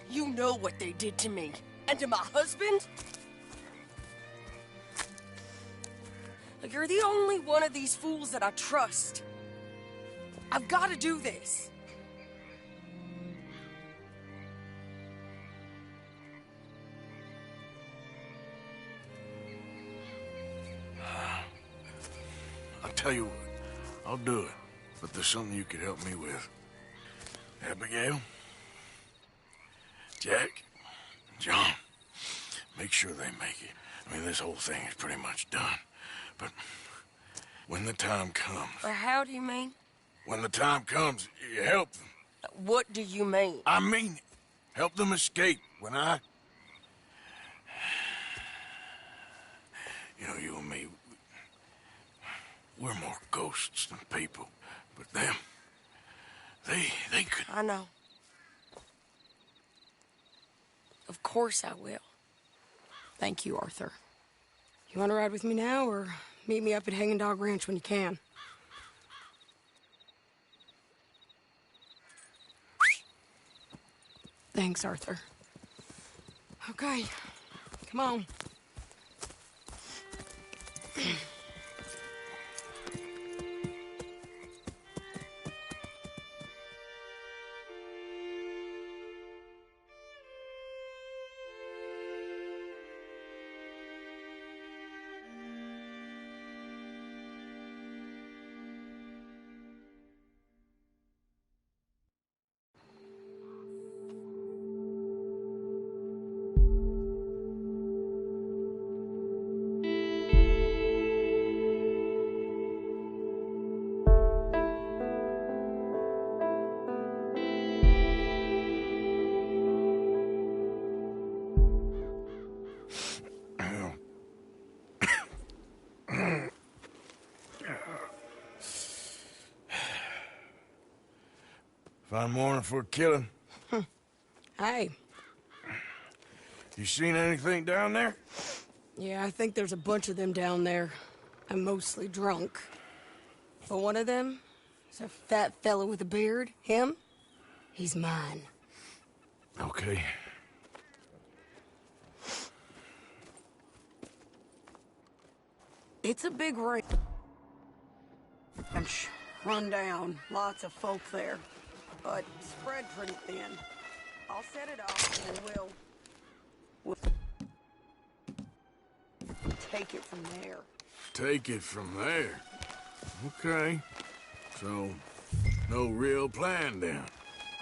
You know what they did to me. And to my husband? You're the only one of these fools that I trust. I've got to do this. I'll tell you what, I'll do it. But there's something you could help me with. Abigail, Jack, John, make sure they make it. I mean, this whole thing is pretty much done. But when the time comes... How do you mean? When the time comes, you help them. What do you mean? I mean it. Help them escape when I... You know, you and me, we're more ghosts than people. But them, They could... I know. Of course I will. Thank you, Arthur. You want to ride with me now, or meet me up at Hanging Dog Ranch when you can? Thanks, Arthur. Okay, come on. Fine morning for a killing. Hey. You seen anything down there? Yeah, I think there's a bunch of them down there. I'm mostly drunk. But one of them is a fat fella with a beard. Him? He's mine. Okay. It's a big ranch. Run down. Lots of folk there. But spread pretty thin. I'll set it off and then we'll take it from there. Take it from there? Okay. So, no real plan then?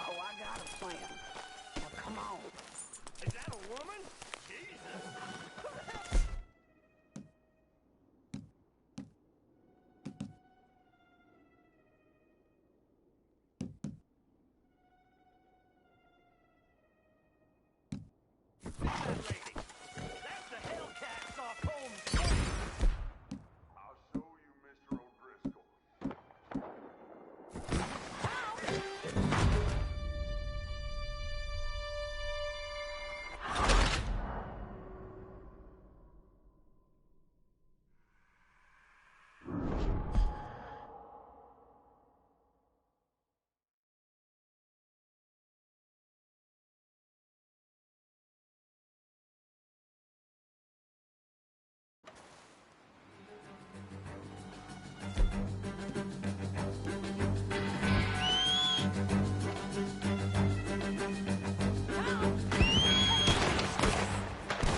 Oh, I got a plan. Now, come on. Is that a woman?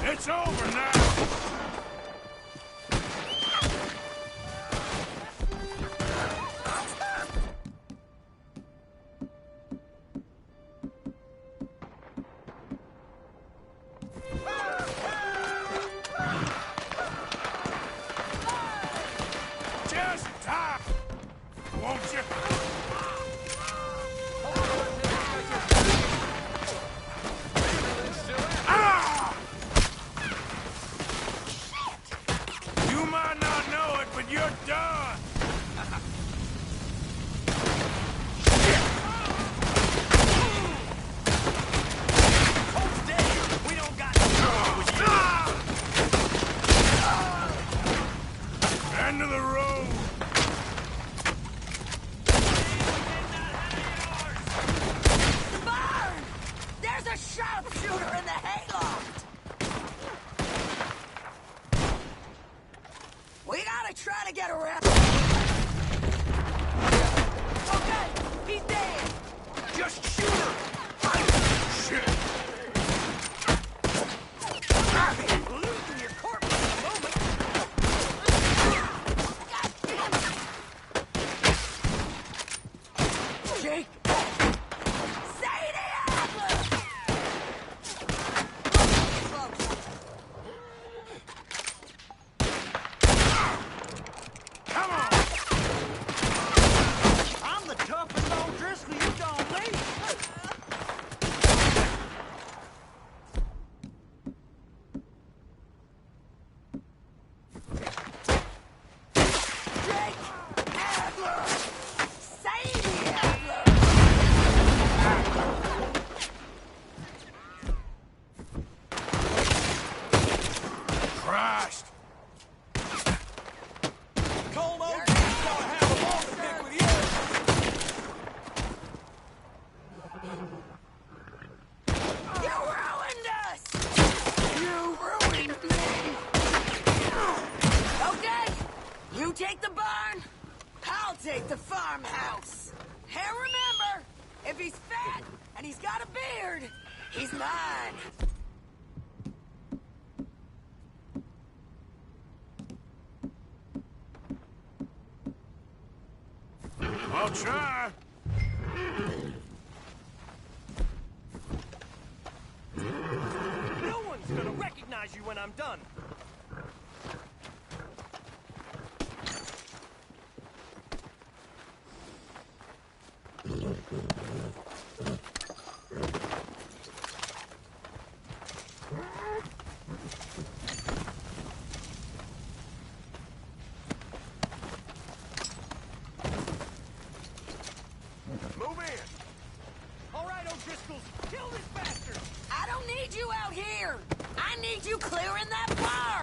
It's over now! Just die! Won't you? You might not know it, but you're done! Cole's dead. We don't got to deal with you. End of the road! Burn! There's a sharpshooter in the hayloft! We gotta try to get around. Okay, he's dead. Just shoot her. Shit! Losing your corpse in a moment. Jake. Sadie Adler! Come on! I'm the toughest old Driscoll you don't leave. take the barn, I'll take the farmhouse. And remember, if he's fat and he's got a beard, he's mine. I'll try. No one's gonna recognize you when I'm done. Move in. All right, O'Driscolls, kill this bastard. I don't need you out here. I need you clearing that bar.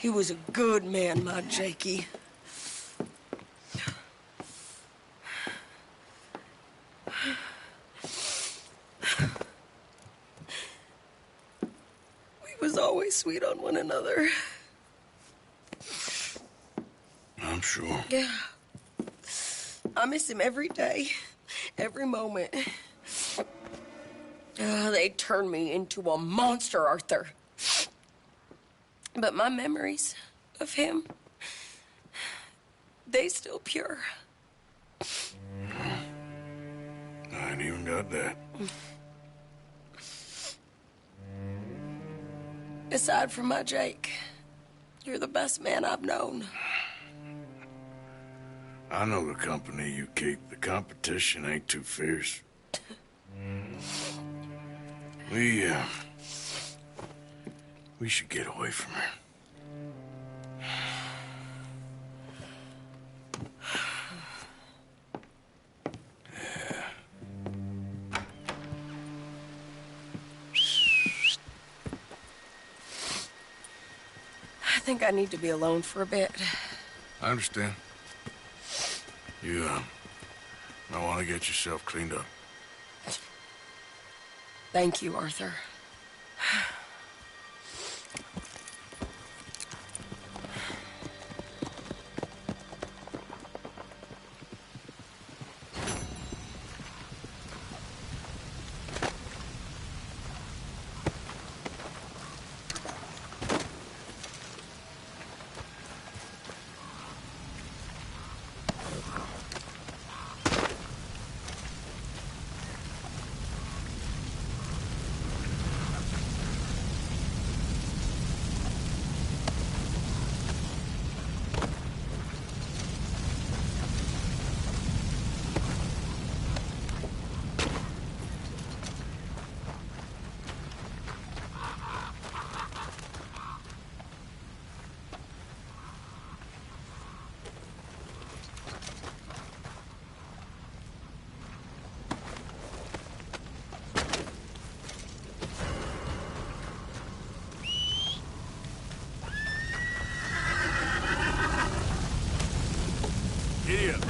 He was a good man, my Jakey. We was always sweet on one another. I'm sure. Yeah. I miss him every day, every moment. They turned me into a monster, Arthur. But my memories of him, they still pure. I ain't even got that. Aside from my Jake, you're the best man I've known. I know the company you keep. The competition ain't too fierce. We should get away from her. I think I need to be alone for a bit. I understand. You, I want to get yourself cleaned up. Thank you, Arthur. Idiot.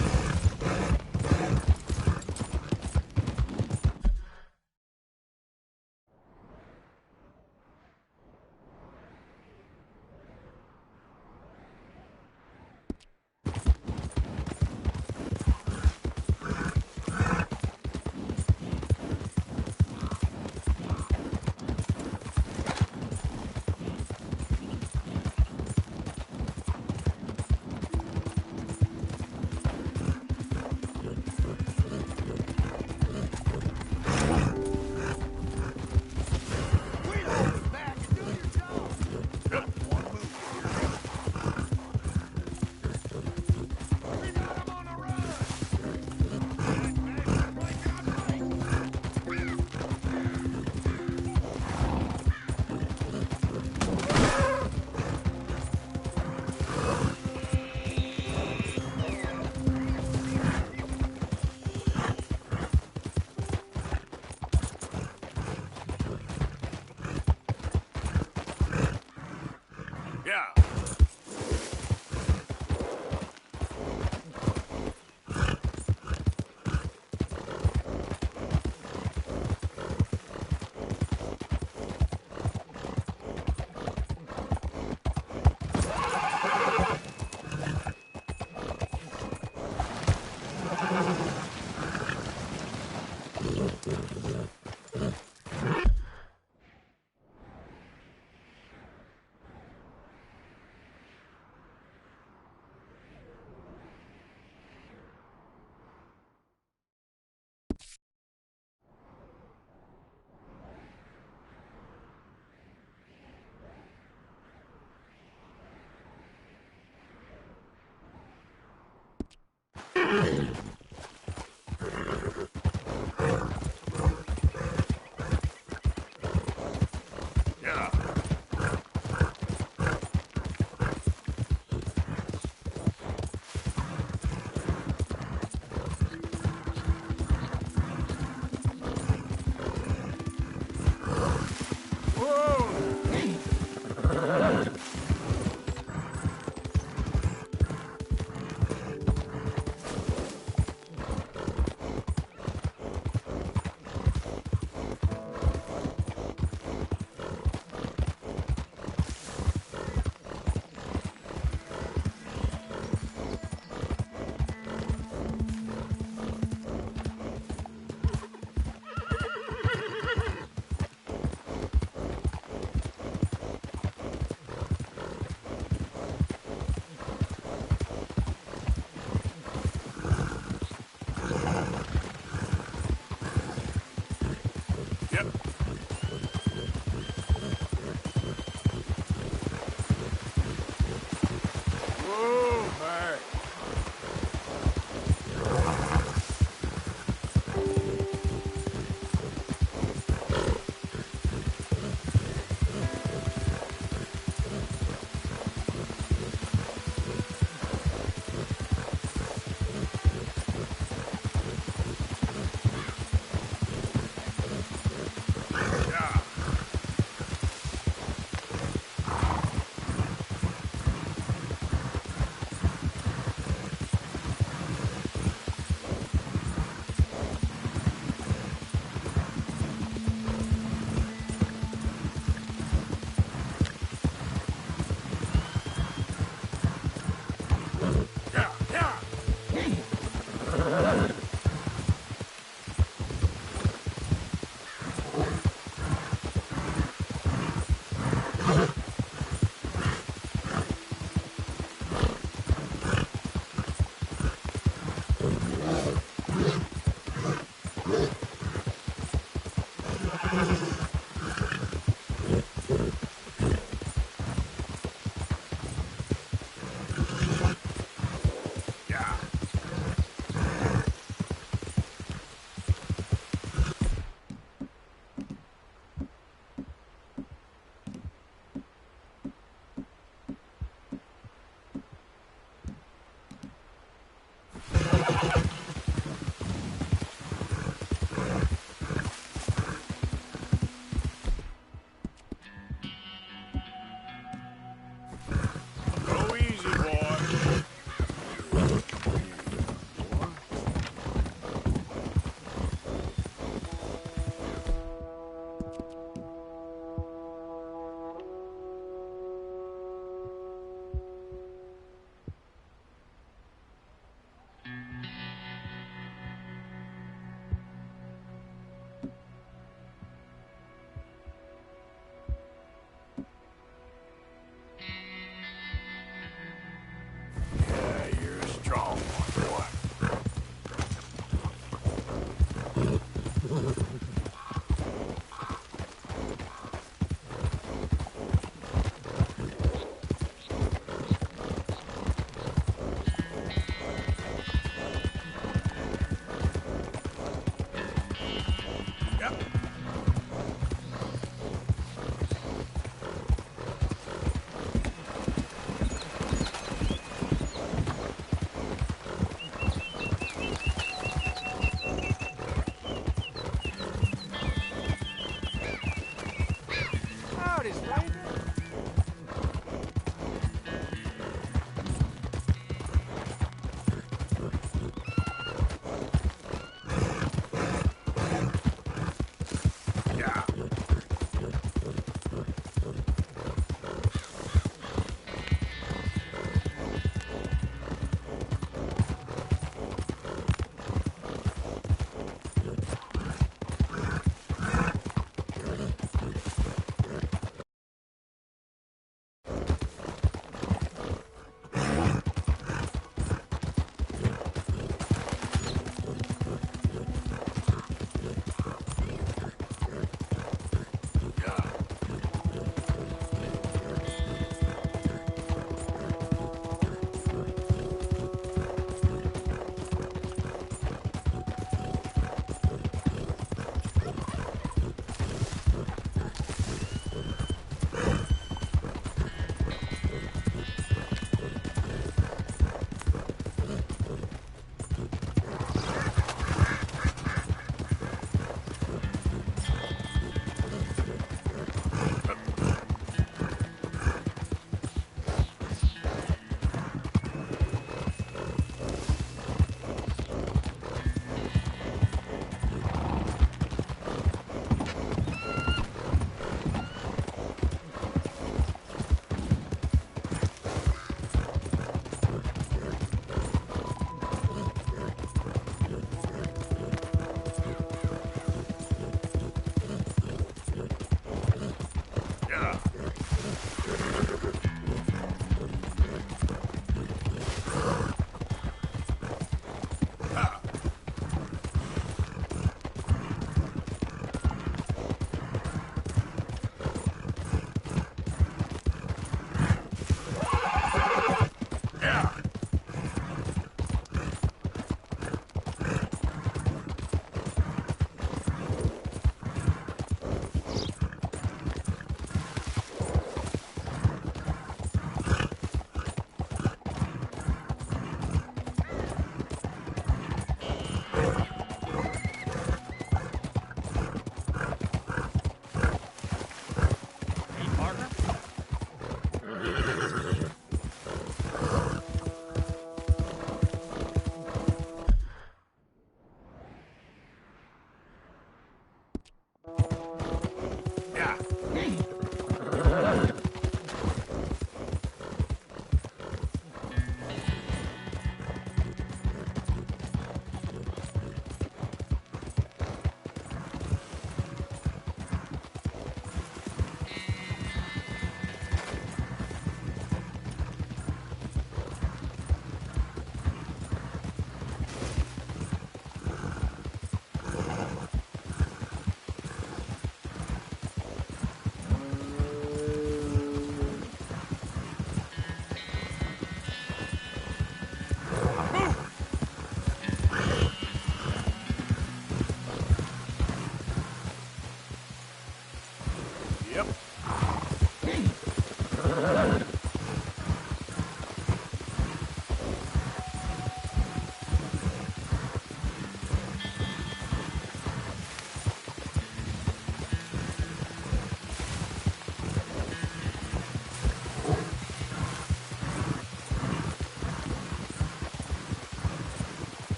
Oh, my.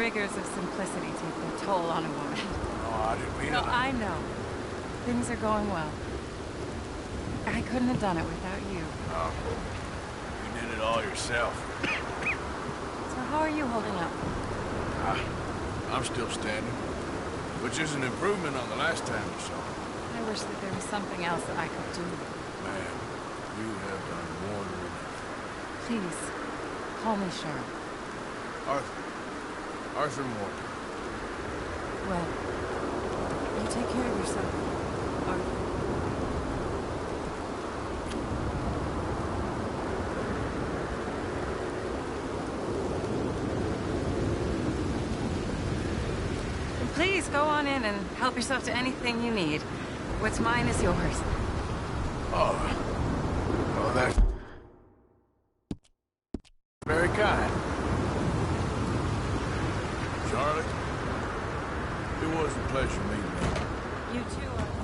rigors of simplicity take their toll on a woman. Oh, I didn't mean No, it. I know. Things are going well. I couldn't have done it without you. Oh, you did it all yourself. So how are you holding up? I'm still standing, which is an improvement on the last time you saw me. I wish that there was something else that I could do. Man, you have done more than enough. Please, call me Cheryl. Arthur Morgan. Well, you take care of yourself, Arthur. Please go on in and help yourself to anything you need. What's mine is yours. Oh, that's very kind. Charlotte, it was a pleasure meeting you. You too, Arthur.